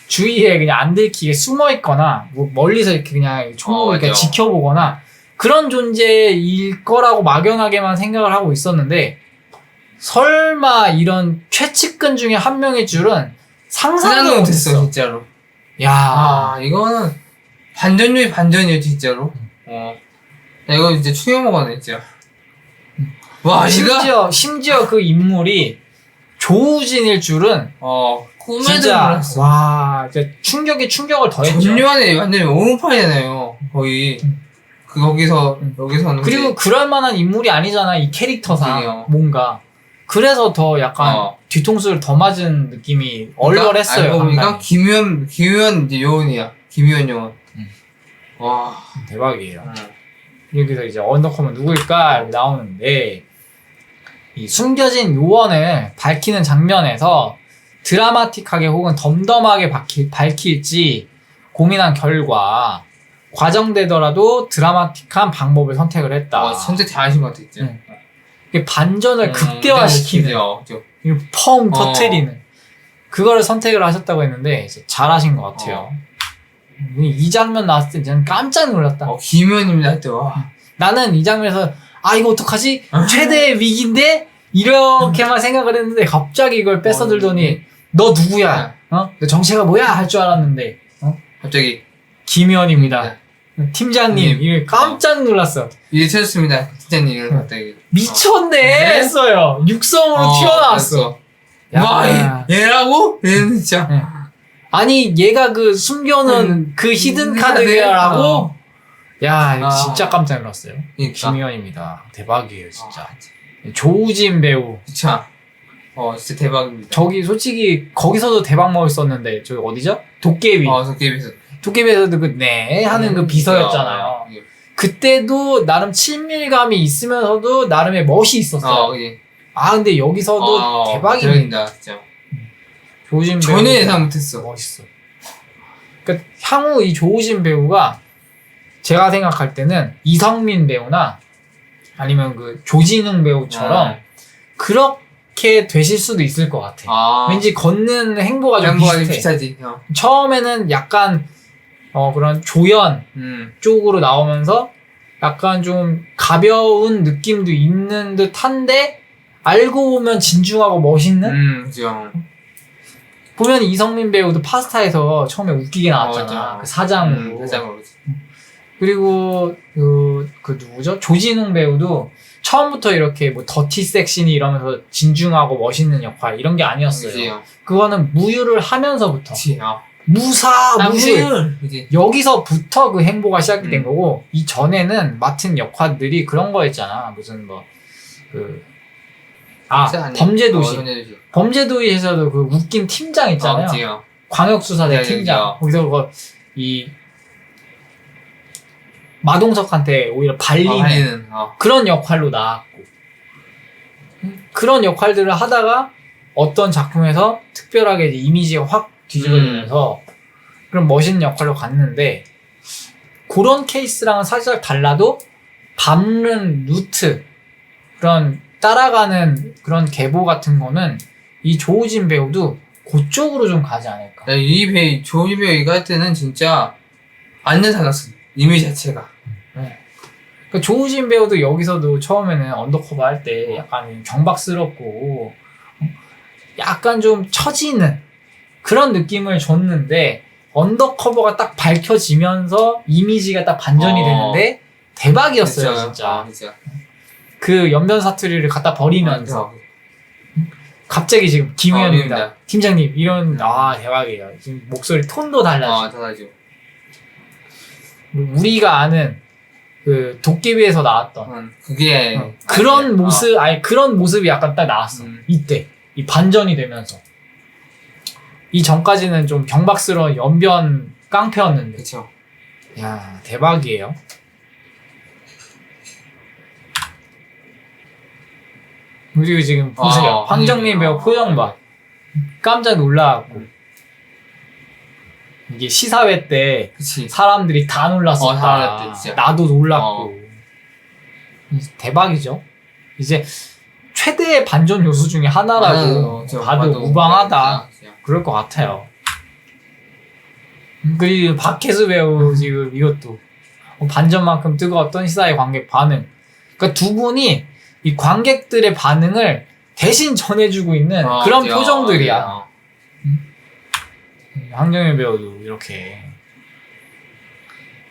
주위에 그냥 안 들키게 숨어있거나 뭐 멀리서 이렇게 그냥 총으로 이렇게 지켜보거나 그런 존재일 거라고 막연하게만 생각을 하고 있었는데, 설마 이런 최측근 중에 한 명일 줄은 상상도 못했어. 진짜로. 야, 이거는 반전이 반전이에요, 진짜로. 나 이거 이제 충격 먹었네, 진짜. 와, 심지어 그 인물이 조우진일 줄은 꿈에도 몰랐어. 와, 진짜 충격을 더했죠. 전요한에 완전 오문판이잖아요, 거의. 여기서는. 그리고 그럴만한 인물이 아니잖아, 이 캐릭터상. 뭔가. 그래서 더 약간 뒤통수를 더 맞은 느낌이 얼얼했어요. 알고 보니까 김유현 이제 요원이야. 김유현 요원. 와, 대박이에요. 여기서 이제 언더커버 누구일까 나오는데, 이 숨겨진 요원을 밝히는 장면에서 드라마틱하게 혹은 덤덤하게 밝힐지 고민한 결과 과정되더라도 드라마틱한 방법을 선택을 했다. 선택 잘하신 것 같아, 진짜. 반전을 극대화시키는, 펑 터트리는 그거를 선택을 하셨다고 했는데 잘하신 것 같아요. 이 장면 나왔을 때 저는 깜짝 놀랐다. 김현입니다 할 때. 와. 나는 이 장면에서 이거 어떡하지? 최대의 위기인데? 이렇게만 생각을 했는데 갑자기 이걸 뺏어들더니 너 누구야? 너 정체가 뭐야? 할 줄 알았는데 갑자기 김현입니다. 팀장님. 이걸 깜짝 놀랐어. 예, 찾았습니다. 팀장님. 갑자기 미쳤네 했어요. 육성으로 튀어나왔어. 와, 얘라고? 얘는 진짜. 아니 얘가 그 숨겨놓은 그 히든 카드라고? 야, 진짜 깜짝 놀랐어요. 김희원입니다. 대박이에요, 진짜. 조우진 배우. 진짜. 진짜 대박입니다. 저기 솔직히 거기서도 대박 먹었었는데 저기 어디죠? 도깨비. 도깨비에서도 하는 그 비서였잖아요. 그때도 나름 친밀감이 있으면서도 나름의 멋이 있었어요. 근데 여기서도 대박입니다. 진짜. 조우진 배우 전혀 예상 못했어. 멋있어. 그러니까 향후 이 조우진 배우가 제가 생각할 때는 이성민 배우나 아니면 그 조진웅 배우처럼 그렇게 되실 수도 있을 것 같아. 왠지 걷는 행보가 좀 비슷하지. 처음에는 약간 그런 조연 쪽으로 나오면서 약간 좀 가벼운 느낌도 있는 듯한데 알고 보면 진중하고 멋있는. 그죠. 보면 이성민 배우도 파스타에서 처음에 웃기게 나왔잖아. 그 사장으로. 그리고 그 누구죠? 조진웅 배우도 처음부터 이렇게 뭐 더티 섹시니 이러면서 진중하고 멋있는 역할 이런 게 아니었어요. 그치요. 그거는 무유를 하면서부터. 무술. 여기서부터 그 행보가 시작이 된 거고, 이 전에는 맡은 역할들이 그런 거였잖아. 무슨 범죄도시. 범죄도시에서도 그 웃긴 팀장 있잖아요. 광역수사대 팀장. 거기서 이 마동석한테 오히려 발리는 그런 역할로 나왔고, 그런 역할들을 하다가 어떤 작품에서 특별하게 이제 이미지가 확 뒤집어지면서 그런 멋있는 역할로 갔는데, 그런 케이스랑은 살짝 달라도 밟는 루트, 그런 따라가는 그런 계보 같은 거는 이 조우진 배우도 그쪽으로 좀 가지 않을까. 조우진 배우 이거 할 때는 진짜 완전 달랐어. 이미지 자체가. 그러니까 조우진 배우도 여기서도 처음에는 언더커버 할 때 약간 경박스럽고 약간 좀 처지는 그런 느낌을 줬는데 언더커버가 딱 밝혀지면서 이미지가 딱 반전이 되는데 대박이었어요. 진짜. 진짜. 그 연변 사투리를 갖다 버리면서 갑자기 지금 김우현입니다. 미안합니다. 팀장님 이런 대박이에요. 지금 목소리 톤도 달라지고 달라지고. 우리가 아는 그 도깨비에서 나왔던 그게 그런 모습 그런 모습이 약간 딱 나왔어. 이때 이 반전이 되면서 이 전까지는 좀 경박스러운 연변 깡패였는데. 그쵸. 야 대박이에요. 그리고 지금 보세요. 황정민 배우 표정 봐. 깜짝 놀라갖고. 이게 시사회 때 그치. 사람들이 다 놀랐었다. 놀랐대, 진짜. 나도 놀랐고. 대박이죠. 이제 최대의 반전 요소 중에 하나라고 봐도 무방하다. 그럴 것 같아요. 그리고 박혜수 배우 지금 이것도 반전만큼 뜨거웠던 시사회 관객 반응. 그러니까 두 분이 이 관객들의 반응을 대신 전해주고 있는 그런 표정들이야. 황정민 배우도 이렇게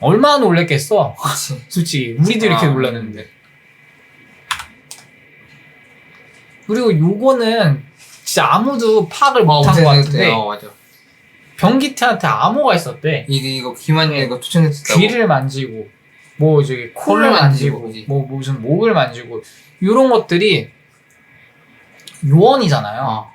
얼마나 놀랬겠어. 솔직히 우리도 이렇게 놀랐는데. 그리고 요거는 진짜 아무도 파악을 못한 것 같은데 맞아. 변기태한테 암호가 있었대. 이거 귀만 이거 추천했었다고. 귀를 만지고 뭐 저기 코를 만지고 뭐 무슨 목을 만지고 요런 것들이 요원이잖아요.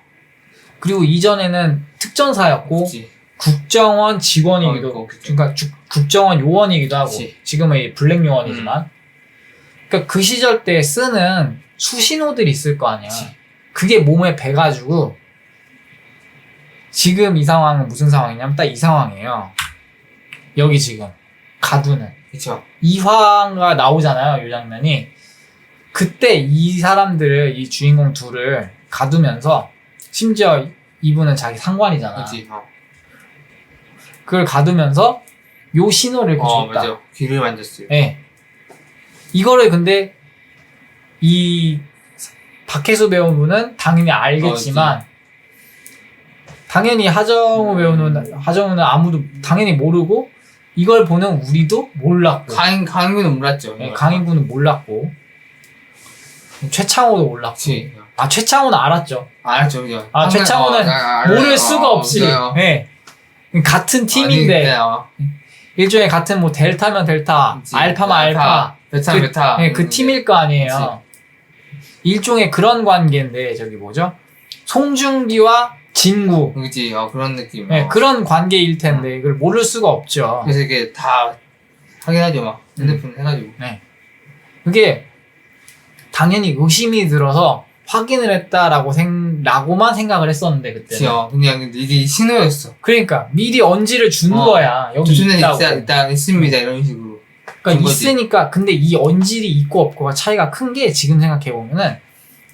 그리고 이전에는 특전사였고 그치. 국정원 직원이기도 하고 그러니까 국정원 요원이기도 하고 그치. 지금은 이 블랙 요원이지만 그러니까 그 시절 때 쓰는 수신호들이 있을 거 아니야. 그치. 그게 몸에 배가지고 지금 이 상황은 무슨 상황이냐면 딱 이 상황이에요. 여기 지금 가두는 그쵸. 이화가 나오잖아요. 이 장면이. 그때 이 사람들을 이 주인공 둘을 가두면서 심지어 이분은 자기 상관이잖아. 그치. 그걸 가두면서 요 신호를 이렇게 줬다. 맞아. 귀를 만졌어요. 네. 이거를 근데 이 박혜수 배우는 당연히 알겠지만 당연히 하정우는 아무도 당연히 모르고 이걸 보는 우리도 몰랐고 강인군은 몰랐죠. 네, 강인군은 몰랐고 최창호도 몰랐고 그치. 최창호는 알았죠. 알았죠. 그죠. 최창호는 모를 수가 없이 네. 같은 팀인데 일종의 같은 뭐 델타면 델타, 그치. 알파면 알파, 베타면 베타. 네, 그 팀일 거 아니에요. 그치. 일종의 그런 관계인데 저기 뭐죠? 송중기와 진구. 그치. 그런 느낌. 네, 그런 관계일 텐데 이걸 모를 수가 없죠. 그래서 이게 다 확인하죠, 막 핸드폰 해가지고. 네. 그게 당연히 의심이 들어서 확인을 했다라고만 생각을 했었는데 그때는. 그냥 이게 신호였어. 그러니까 미리 언지를 준 거야. 여기 있다고. 일단 있습니다 이런 식으로. 그러니까 있으니까 근데 이 언질이 있고 없고가 차이가 큰 게 지금 생각해 보면은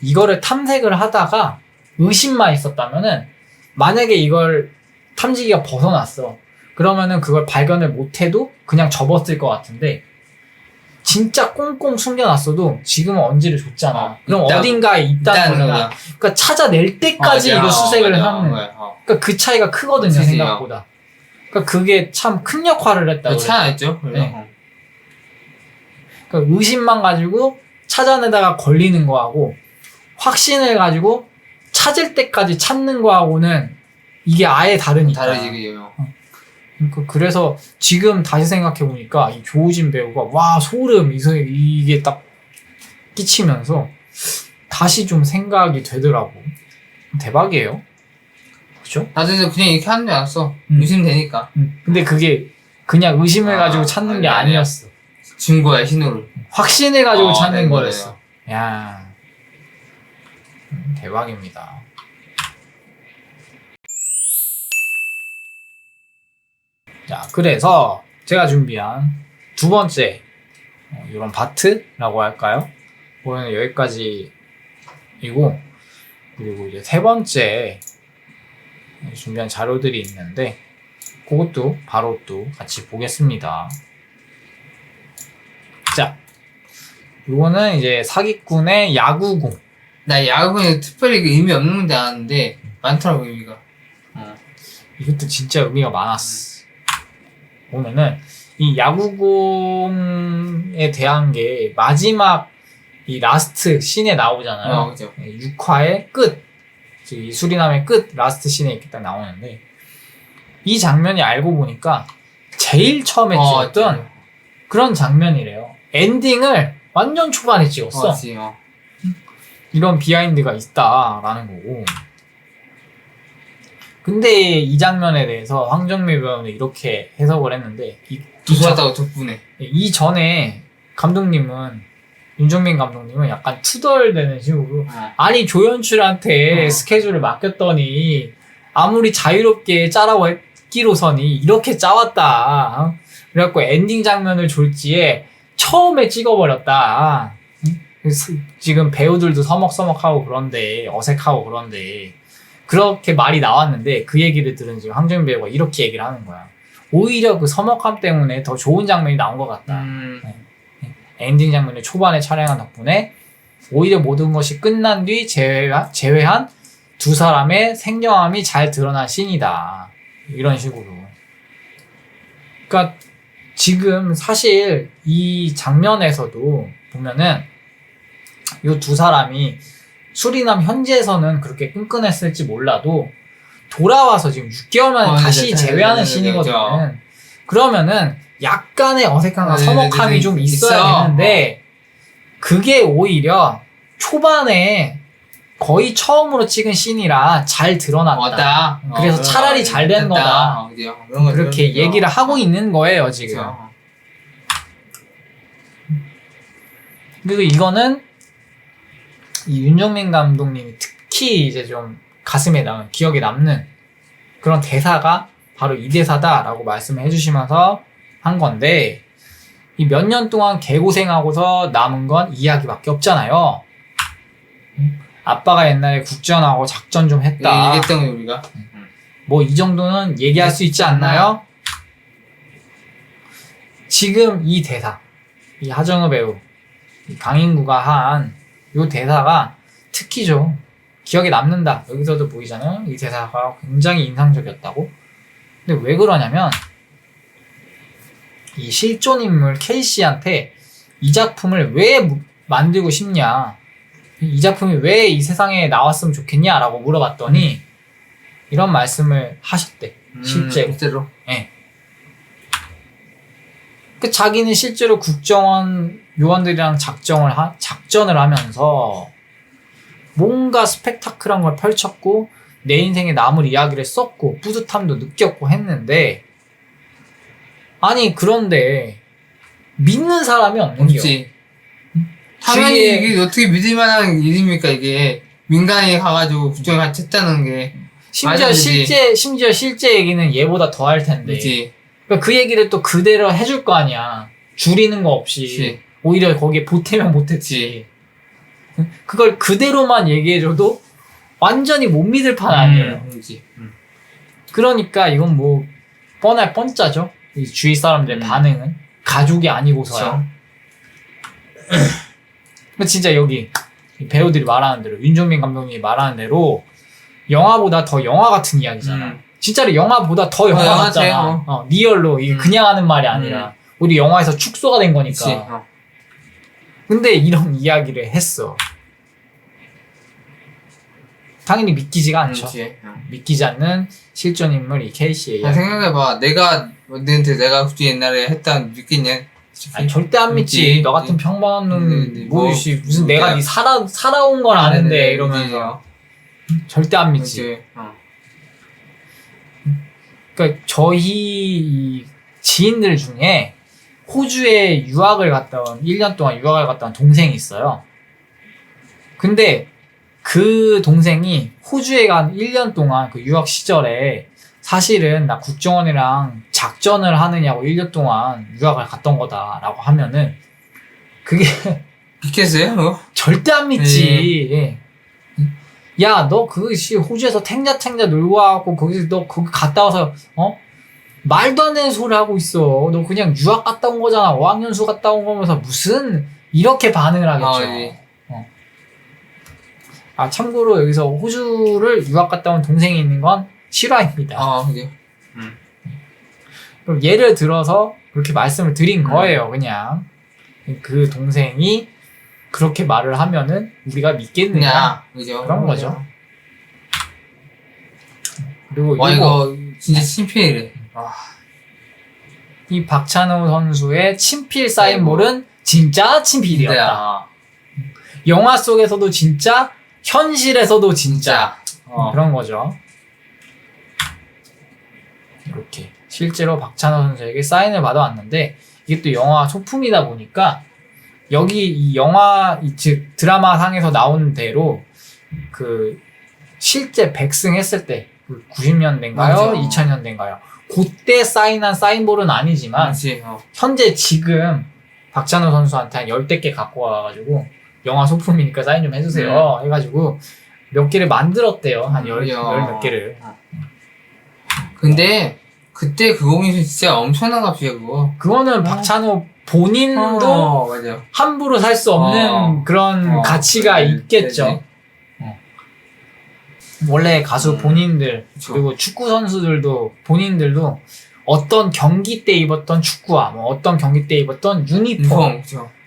이거를 탐색을 하다가 의심만 있었다면은 만약에 이걸 탐지기가 벗어났어. 그러면은 그걸 발견을 못해도 그냥 접었을 것 같은데. 진짜 꽁꽁 숨겨놨어도 지금은 언지를 줬잖아. 그럼 어딘가에 있다는 거야. 그러니까 찾아낼 때까지 이거 수색을 하는. 그러니까 그 차이가 크거든요, 그치, 생각보다. 그러니까 그게 참 큰 역할을 했다. 차이했죠. 네. 그러니까 의심만 가지고 찾아내다가 걸리는 거하고 확신을 가지고 찾을 때까지 찾는 거하고는 이게 아예 다르니까. 다르지, 그요. 그래서 지금 다시 생각해보니까 이 조우진 배우가 와 소름 이게 딱 끼치면서 다시 좀 생각이 되더라고. 대박이에요. 그죠? 나도 그냥 이렇게 하는 줄 알았어. 의심되니까. 근데 그게 그냥 의심을 가지고 찾는 게 아니었어. 준 거야, 신호를. 확신을 가지고 찾는 거였어. 야, 대박입니다. 자, 그래서 제가 준비한 두 번째 이런 파트라고 할까요? 오늘 여기까지이고 그리고 이제 세 번째 준비한 자료들이 있는데 그것도 바로 또 같이 보겠습니다. 자, 이거는 이제 사기꾼의 야구공. 나 야구공에 특별히 의미 없는 건지 아는데 많더라고 의미가. 이것도 진짜 의미가 많았어. 보면은 이 야구공에 대한 게 마지막 이 라스트 씬에 나오잖아요. 그죠. 6화의 끝, 이 수리남의 끝 라스트 씬에 이렇게 딱 나오는데 이 장면이 알고 보니까 제일 처음에 찍었던 그런 장면이래요. 엔딩을 완전 초반에 찍었어. 이런 비하인드가 있다라는 거고. 근데 이 장면에 대해서 황정민 배우는 이렇게 해석을 했는데 두수하다고 덕분에 이전에 감독님은 윤정민 감독님은 약간 투덜대는 식으로 아니 조연출한테 스케줄을 맡겼더니 아무리 자유롭게 짜라고 했기로서니 이렇게 짜왔다. 그래갖고 엔딩 장면을 졸지에 처음에 찍어버렸다. 지금 배우들도 서먹서먹하고 그런데 어색하고 그런데 그렇게 말이 나왔는데 그 얘기를 들은 지금 황정민 배우가 이렇게 얘기를 하는 거야. 오히려 그 서먹함 때문에 더 좋은 장면이 나온 것 같다. 엔딩 장면을 초반에 촬영한 덕분에 오히려 모든 것이 끝난 뒤 제외한 두 사람의 생경함이 잘 드러난 씬이다. 이런 식으로. 그러니까 지금 사실 이 장면에서도 보면은 이 두 사람이 수리남 현지에서는 그렇게 끈끈했을지 몰라도 돌아와서 지금 6개월 만에 다시 재회하는 씬이거든요. 그러면은 약간의 어색함과 서먹함이 좀 있어야 되는데 그게 오히려 초반에 거의 처음으로 찍은 씬이라 잘 드러났다. 그래서 차라리 잘 된 거다. 그렇게 얘기를 하고 있는 거예요 지금. 그리고 이거는 이 윤정민 감독님이 특히 이제 좀 가슴에 남은 기억에 남는 그런 대사가 바로 이 대사다라고 말씀을 해주시면서 한 건데 이 몇 년 동안 개고생하고서 남은 건 이야기밖에 없잖아요. 아빠가 옛날에 국전하고 작전 좀 했다. 얘기했던 거 우리가. 뭐 이 정도는 얘기할 수 있지 않나요? 지금 이 대사, 이 하정우 배우, 이 강인구가 한 이 대사가 특히 좀 기억에 남는다. 여기서도 보이잖아요. 이 대사가 굉장히 인상적이었다고. 근데 왜 그러냐면 이 실존 인물 케이시한테 이 작품을 왜 만들고 싶냐, 이 작품이 왜 이 세상에 나왔으면 좋겠냐라고 물어봤더니 이런 말씀을 하셨대. 실제로. 네. 그 자기는 실제로 국정원 요원들이랑 작전을 하면서 뭔가 스펙타클한 걸 펼쳤고 내 인생에 남을 이야기를 썼고 뿌듯함도 느꼈고 했는데 아니 그런데 믿는 사람이 없는 게 없지. 당연히 이게 어떻게 믿을 만한 일입니까 이게. 민간이 가가지고 국정에 같이 했다는 게. 심지어 실제 얘기는 얘보다 더 할 텐데. 그치. 그러니까 그 얘기를 또 그대로 해줄 거 아니야. 줄이는 거 없이. 그치. 오히려 거기에 보태면 못했지. 그걸 그대로만 얘기해줘도 완전히 못 믿을 판 아니에요. 그러니까 이건 뭐 뻔할 뻔짜죠. 이 주위 사람들의 반응은. 가족이 아니고서야. 진짜 여기 배우들이 말하는 대로, 윤종민 감독님이 말하는 대로 영화보다 더 영화 같은 이야기잖아. 진짜로 영화보다 더 영화 같잖아. 리얼로. 이게 그냥 하는 말이 아니라 우리 영화에서 축소가 된 거니까. 근데 이런 이야기를 했어. 당연히 믿기지가 않죠. 믿기지 않는 실존 인물 이 케이시의 이야기. 생각해봐. 너한테 내가 굳이 옛날에 했다는 믿겠냐? 아니, 절대 안 믿지. 너 같은 평범한 놈 무슨 내가 네 살아온 걸 아는데 이러면서 절대 안 믿지. 그러니까 저희 지인들 중에 호주에 유학을 갔다 온 1년 동안 유학을 갔다 온 동생이 있어요. 근데 그 동생이 호주에 간 1년 동안 그 유학 시절에 사실은 나 국정원이랑 작전을 하느냐고 1년 동안 유학을 갔던 거다라고 하면은 그게 믿겠어요? 절대 안 믿지. 야, 너 그것이 호주에서 탱자탱자 놀고 와갖고 거기서 너 거기 갔다 와서 말도 안 되는 소리 하고 있어. 너 그냥 유학 갔다 온 거잖아. 어학연수 갔다 온 거면서 무슨 이렇게 반응을 하겠죠. 아, 참고로 여기서 호주를 유학 갔다 온 동생이 있는 건 실화입니다. 아, 그래요? 그럼 예를 들어서 그렇게 말씀을 드린 거예요, 그냥. 그 동생이 그렇게 말을 하면은 우리가 믿겠느냐? 그죠? 그런 거죠. 그리고 와, 이거 진짜 친필이래. 이 박찬호 선수의 친필 사인볼은 진짜 친필이었다. 영화 속에서도 진짜, 현실에서도 진짜. 그런 거죠. 이렇게 실제로 박찬호 선수에게 사인을 받아왔는데 이게 또 영화 소품이다 보니까 여기 이 영화 즉 드라마 상에서 나온 대로 그 실제 백승했을 때 90년대인가요? 2000년대인가요? 그때 사인한 사인볼은 아니지만 현재 지금 박찬호 선수한테 한 10대 개 갖고 와가지고 영화 소품이니까 사인 좀 해주세요 해가지고 몇 개를 만들었대요. 한 열 몇 개를. 근데 그때 그 공이 진짜 엄청난 값이야 그거. 그거는 박찬호 본인도 맞아요. 함부로 살 수 없는 그런 가치가 있겠죠. 원래 가수 본인들 그리고 축구 선수들도 본인들도 어떤 경기 때 입었던 축구화, 뭐 어떤 경기 때 입었던 유니폼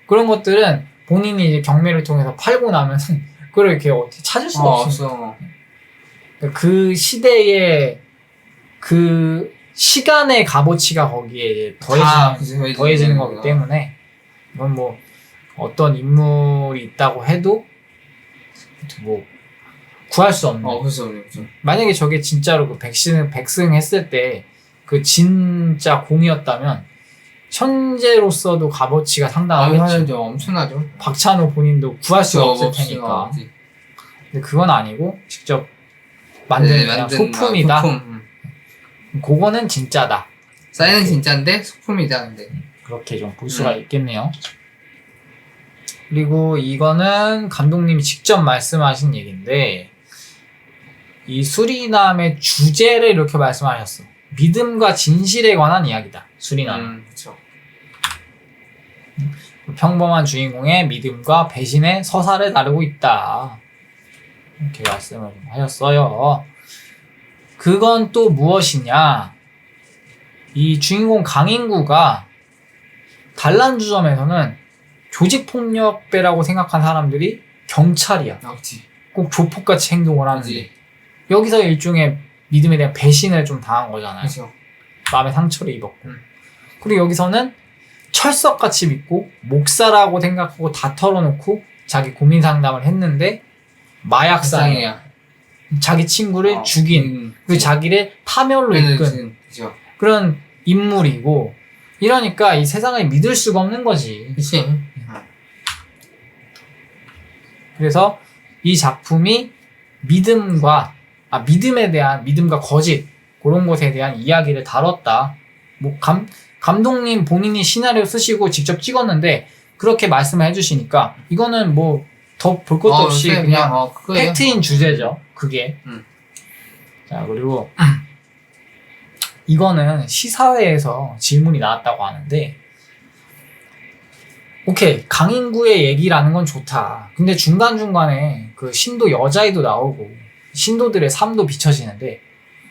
그런 것들은 본인이 이제 경매를 통해서 팔고 나면 그걸 이렇게 어떻게 찾을 수가 없어. 그 시대의 그 시간의 값어치가 거기에 이제 더해지는 거기 때문에 이건 뭐 어떤 인물이 있다고 해도 뭐 구할 수 없는. 그렇죠. 만약에 저게 진짜로 그 백승 했을 때 그 진짜 공이었다면 현재로서도 값어치가 상당하겠죠. 엄청나죠. 박찬호 본인도 구할 수가 없을 테니까. 근데 그건 아니고 직접 만든 그냥 소품이다. 그거는 진짜다. 사인은 진짜인데 소품이다. 근데 그렇게 좀 볼 수가 있겠네요. 그리고 이거는 감독님이 직접 말씀하신 얘기인데 이 수리남의 주제를 이렇게 말씀하셨어. 믿음과 진실에 관한 이야기다. 수리남. 그렇죠. 평범한 주인공의 믿음과 배신의 서사를 다루고 있다. 이렇게 말씀을 하셨어요. 그건 또 무엇이냐? 이 주인공 강인구가 단란주점에서는 조직폭력배라고 생각한 사람들이 경찰이야. 꼭 조폭같이 행동을 하는데 여기서 일종의 믿음에 대한 배신을 좀 당한 거잖아요. 그쵸. 마음에 상처를 입었고. 그리고 여기서는 철석같이 믿고 목사라고 생각하고 다 털어놓고 자기 고민 상담을 했는데 마약상이야. 자기 친구를 죽인 그 자기를 파멸로 이끈 그런 인물이고 이러니까 이 세상을 믿을 수가 없는 거지. 그치. 그래서 이 작품이 믿음에 대한 믿음과 거짓 그런 것에 대한 이야기를 다뤘다. 뭐 감독님 본인이 시나리오 쓰시고 직접 찍었는데 그렇게 말씀을 해주시니까 이거는 뭐 더 볼 것도 없이 그냥 팩트인 주제죠. 그게. 자 그리고 이거는 시사회에서 질문이 나왔다고 하는데 오케이 강인구의 얘기라는 건 좋다. 근데 중간중간에 그 신도 여자애도 나오고 신도들의 삶도 비춰지는데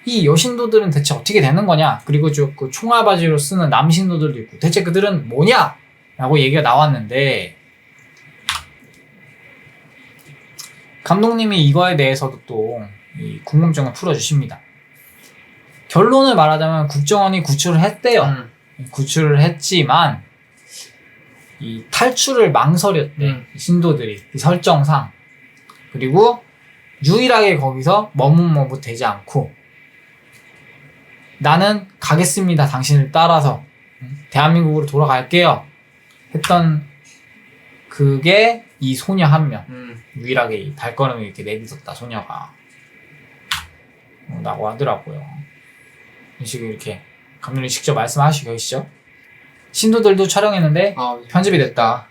이 여신도들은 대체 어떻게 되는 거냐? 그리고 그 총알바지로 쓰는 남신도들도 있고 대체 그들은 뭐냐? 라고 얘기가 나왔는데 감독님이 이거에 대해서도 또 이 궁금증을 풀어주십니다. 결론을 말하자면 국정원이 구출을 했대요. 구출을 했지만 이 탈출을 망설였대. 신도들이 이 설정상. 그리고 유일하게 거기서 머뭇머뭇되지 않고 나는 가겠습니다. 당신을 따라서 대한민국으로 돌아갈게요. 했던 그게 이 소녀 한 명. 유일하게 이 발걸음을 이렇게 내딛었다. 소녀가. 라고 하더라고요. 이 식으로 이렇게 감독님이 직접 말씀하시고 계시죠. 신도들도 촬영했는데 편집이 됐다.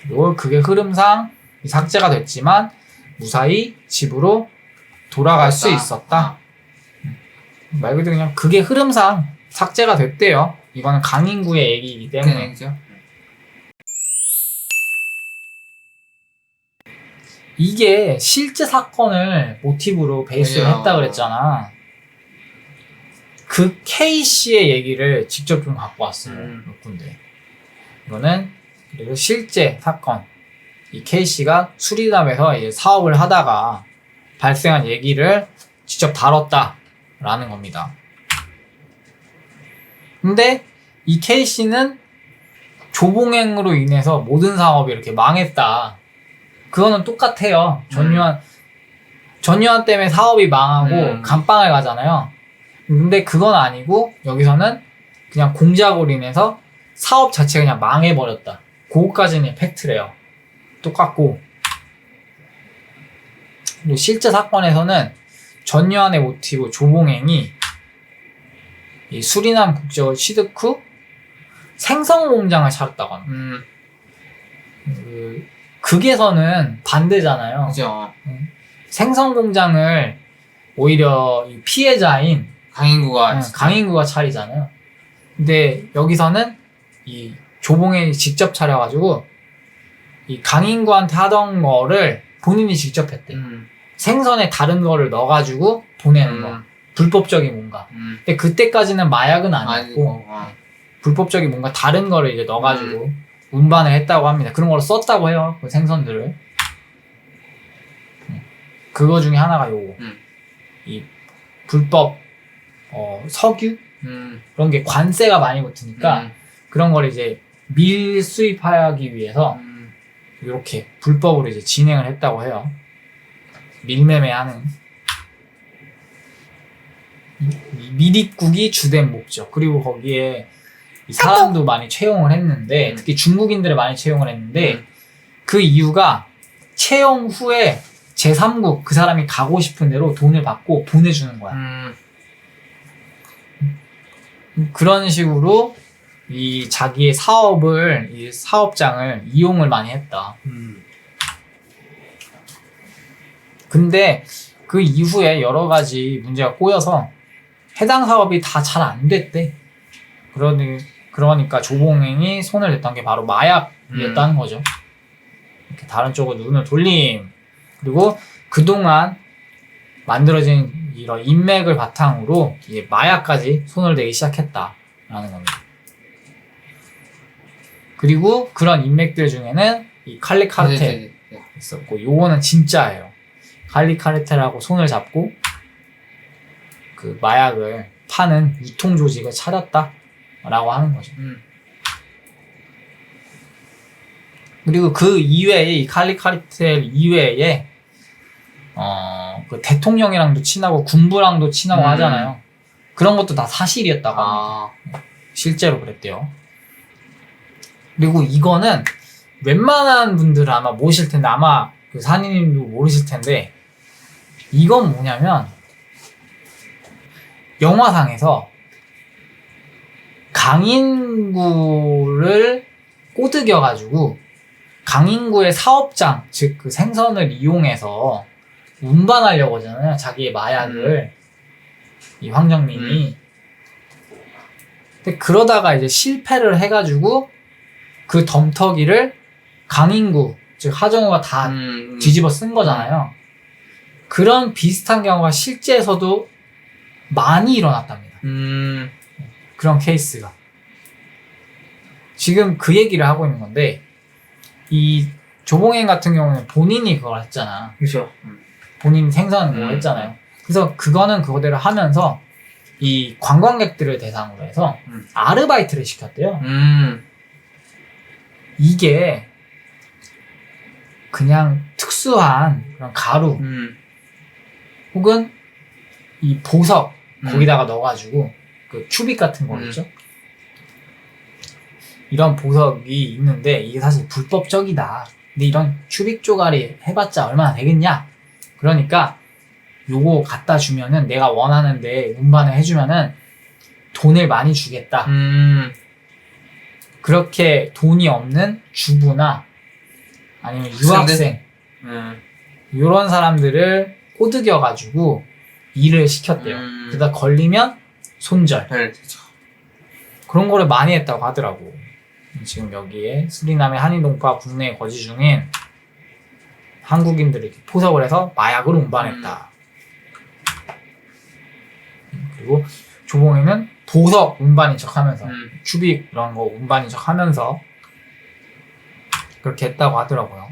그리고 그게 흐름상 삭제가 됐지만 무사히 집으로 돌아갈 수 있었다. 말 그대로 그냥 그게 흐름상 삭제가 됐대요. 이거는 강인구의 얘기이기 때문에. 이게 실제 사건을 모티브로 베이스로 맞아요. 했다 그랬잖아. 그 K씨의 얘기를 직접 좀 갖고 왔어요. 몇 군데. 이거는 그리고 실제 사건. 이 K씨가 수리남에서 이제 사업을 하다가 발생한 얘기를 직접 다뤘다라는 겁니다. 근데 이 K씨는 조봉행으로 인해서 모든 사업이 이렇게 망했다. 그거는 똑같아요. 전유한 때문에 사업이 망하고 감방을 가잖아요. 근데 그건 아니고 여기서는 그냥 공작으로 인해서 사업 자체가 그냥 망해버렸다. 그거까지는 팩트래요. 똑같고. 그리고 실제 사건에서는 전유한의 모티브 조봉행이 이 수리남 국적을 취득 후 생선 공장을 차렸다고 합니다. 극에서는 반대잖아요. 그죠. 생선 공장을 오히려 이 피해자인 강인구가 차리잖아요. 근데 여기서는 이 조봉행이 직접 차려가지고 이 강인구한테 하던 거를 본인이 직접 했대. 생선에 다른 거를 넣어가지고 보내는 거. 불법적인 뭔가. 근데 그때까지는 마약은 아니었고 불법적인 뭔가 다른 거를 이제 넣어가지고 운반을 했다고 합니다. 그런 걸로 썼다고 해요. 그 생선들을. 그거 중에 하나가 요거. 이 불법 석유 그런 게 관세가 많이 붙으니까 그런 걸 이제 밀 수입하기 위해서 이렇게 불법으로 이제 진행을 했다고 해요. 밀매매하는 미립국이 주된 목적. 그리고 거기에 이 사람도 많이 채용을 했는데 특히 중국인들을 많이 채용을 했는데 그 이유가 채용 후에 제3국 그 사람이 가고 싶은 대로 돈을 받고 보내주는 거야. 그런 식으로 이 자기의 이 사업장을 이용을 많이 했다. 근데 그 이후에 여러 가지 문제가 꼬여서 해당 사업이 다 잘 안 됐대. 그러니까 조봉행이 손을 냈던 게 바로 마약이었다는 거죠. 이렇게 다른 쪽으로 눈을 돌림. 그리고 그동안 만들어진 이런 인맥을 바탕으로 이제 마약까지 손을 대기 시작했다라는 겁니다. 그리고 그런 인맥들 중에는 이 칼리 카르텔 있었고, 요거는 진짜예요. 칼리 카르텔하고 손을 잡고 그 마약을 파는 유통 조직을 차렸다라고 하는 거죠. 그리고 그 이외에 이 칼리 카르텔 이외에 그 대통령이랑도 친하고 군부랑도 친하고 하잖아요. 그런 것도 다 사실이었다고 합니다. 실제로 그랬대요. 그리고 이거는 웬만한 분들은 아마 모르실 텐데, 아마 그 사장님도 모르실 텐데, 이건 뭐냐면 영화상에서 강인구를 꼬드겨가지고 강인구의 사업장, 즉 그 생선을 이용해서 운반하려고 하잖아요. 자기의 마약을. 이 황정민이. 근데 그러다가 이제 실패를 해가지고 그 덤터기를 강인구, 즉 하정우가 다 뒤집어 쓴 거잖아요. 그런 비슷한 경우가 실제에서도 많이 일어났답니다. 그런 케이스가. 지금 그 얘기를 하고 있는 건데, 이 조봉행 같은 경우는 본인이 그걸 했잖아. 그렇죠. 본인이 생선을 그걸 했잖아요. 그래서 그거는 그거대로 하면서 이 관광객들을 대상으로 해서 아르바이트를 시켰대요. 이게 그냥 특수한 그런 가루 혹은 이 보석 거기다가 넣어가지고 그 큐빅 같은 거 있죠? 이런 보석이 있는데 이게 사실 불법적이다. 근데 이런 큐빅 쪼가리 해봤자 얼마나 되겠냐? 그러니까 요거 갖다 주면은 내가 원하는데 운반을 해주면은 돈을 많이 주겠다. 그렇게 돈이 없는 주부나 아니면 유학생 이런 사람들을 꼬드겨가지고 일을 시켰대요. 그러다 걸리면 손절. 그런 거를 많이 했다고 하더라고. 지금 여기에 수리남의 한인동파 국내에 거주 중인 한국인들을 이렇게 포섭을 해서 마약을 운반했다. 그리고 조봉행은 보석 운반인 척하면서 추빅 이런 거 운반인 척하면서 그렇게 했다고 하더라고요.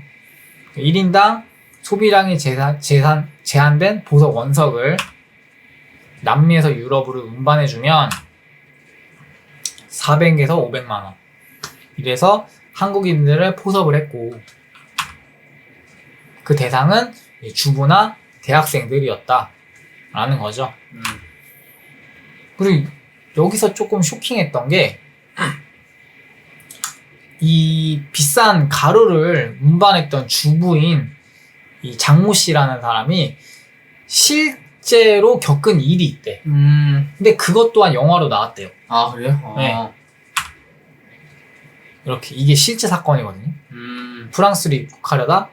1인당 소비량이 제한된 보석 원석을 남미에서 유럽으로 운반해주면 400에서 500만원. 이래서 한국인들을 포섭을 했고, 그 대상은 주부나 대학생들이었다. 라는 거죠. 그리고 여기서 조금 쇼킹했던 게, 이 비싼 가루를 운반했던 주부인 이 장모 씨라는 사람이 실제로 겪은 일이 있대. 근데 그것 또한 영화로 나왔대요. 아, 그래요? 네. 이렇게 이게 실제 사건이거든요. 프랑스로 입국하려다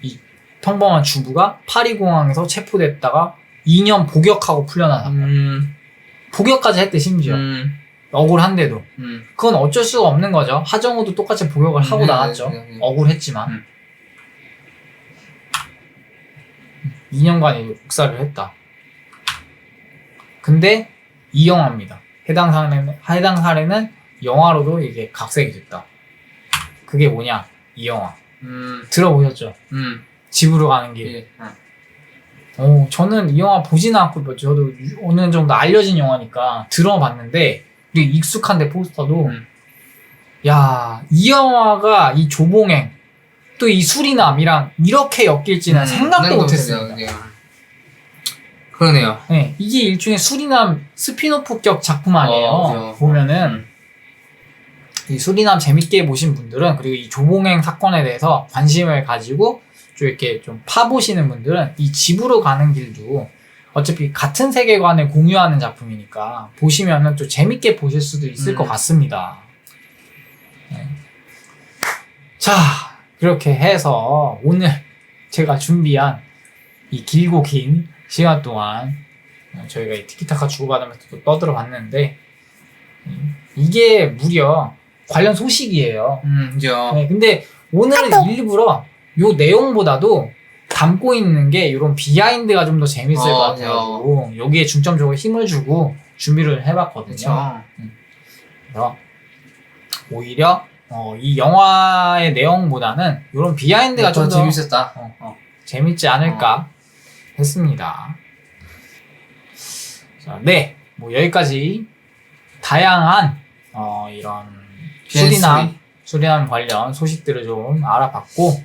이 평범한 주부가 파리 공항에서 체포됐다가 2년 복역하고 풀려난 사건. 복역까지 했대 심지어. 억울한데도. 그건 어쩔 수가 없는 거죠. 하정우도 똑같이 복역을 하고 나왔죠. 억울했지만. 2년간 복사를 했다. 근데 이 영화입니다. 해당 사례는 영화로도 이게 각색이 됐다. 그게 뭐냐? 이 영화. 들어보셨죠? 집으로 가는 길. 예. 저는 이 영화 보진 않고 저도 어느 정도 알려진 영화니까 들어봤는데 되게 익숙한데 포스터도 야, 이 영화가 이 조봉행 또 이 수리남이랑 이렇게 엮일지는 생각도 못했습니다. 그러네요. 네, 이게 일종의 수리남 스피노프격 작품 아니에요. 보면은 이 수리남 재밌게 보신 분들은, 그리고 이 조봉행 사건에 대해서 관심을 가지고 좀 이렇게 좀 파보시는 분들은 이 집으로 가는 길도 어차피 같은 세계관을 공유하는 작품이니까 보시면은 또 재밌게 보실 수도 있을 것 같습니다. 네. 자, 그렇게 해서 오늘 제가 준비한 이 길고 긴 시간 동안 저희가 이 티키타카 주고받으면서 또 떠들어 봤는데, 이게 무려 관련 소식이에요. 그죠. 네, 근데 오늘은 일부러 요 내용보다도 담고 있는 게 이런 비하인드가 좀 더 재밌을 것 같아요. 여기에 중점적으로 힘을 주고 준비를 해봤거든요. 그래서 오히려 이 영화의 내용보다는 이런 비하인드가 좀 더 재밌었다. 재밌지 않을까 했습니다. 자, 네, 뭐 여기까지 다양한 이런 수리남 관련 소식들을 좀 알아봤고,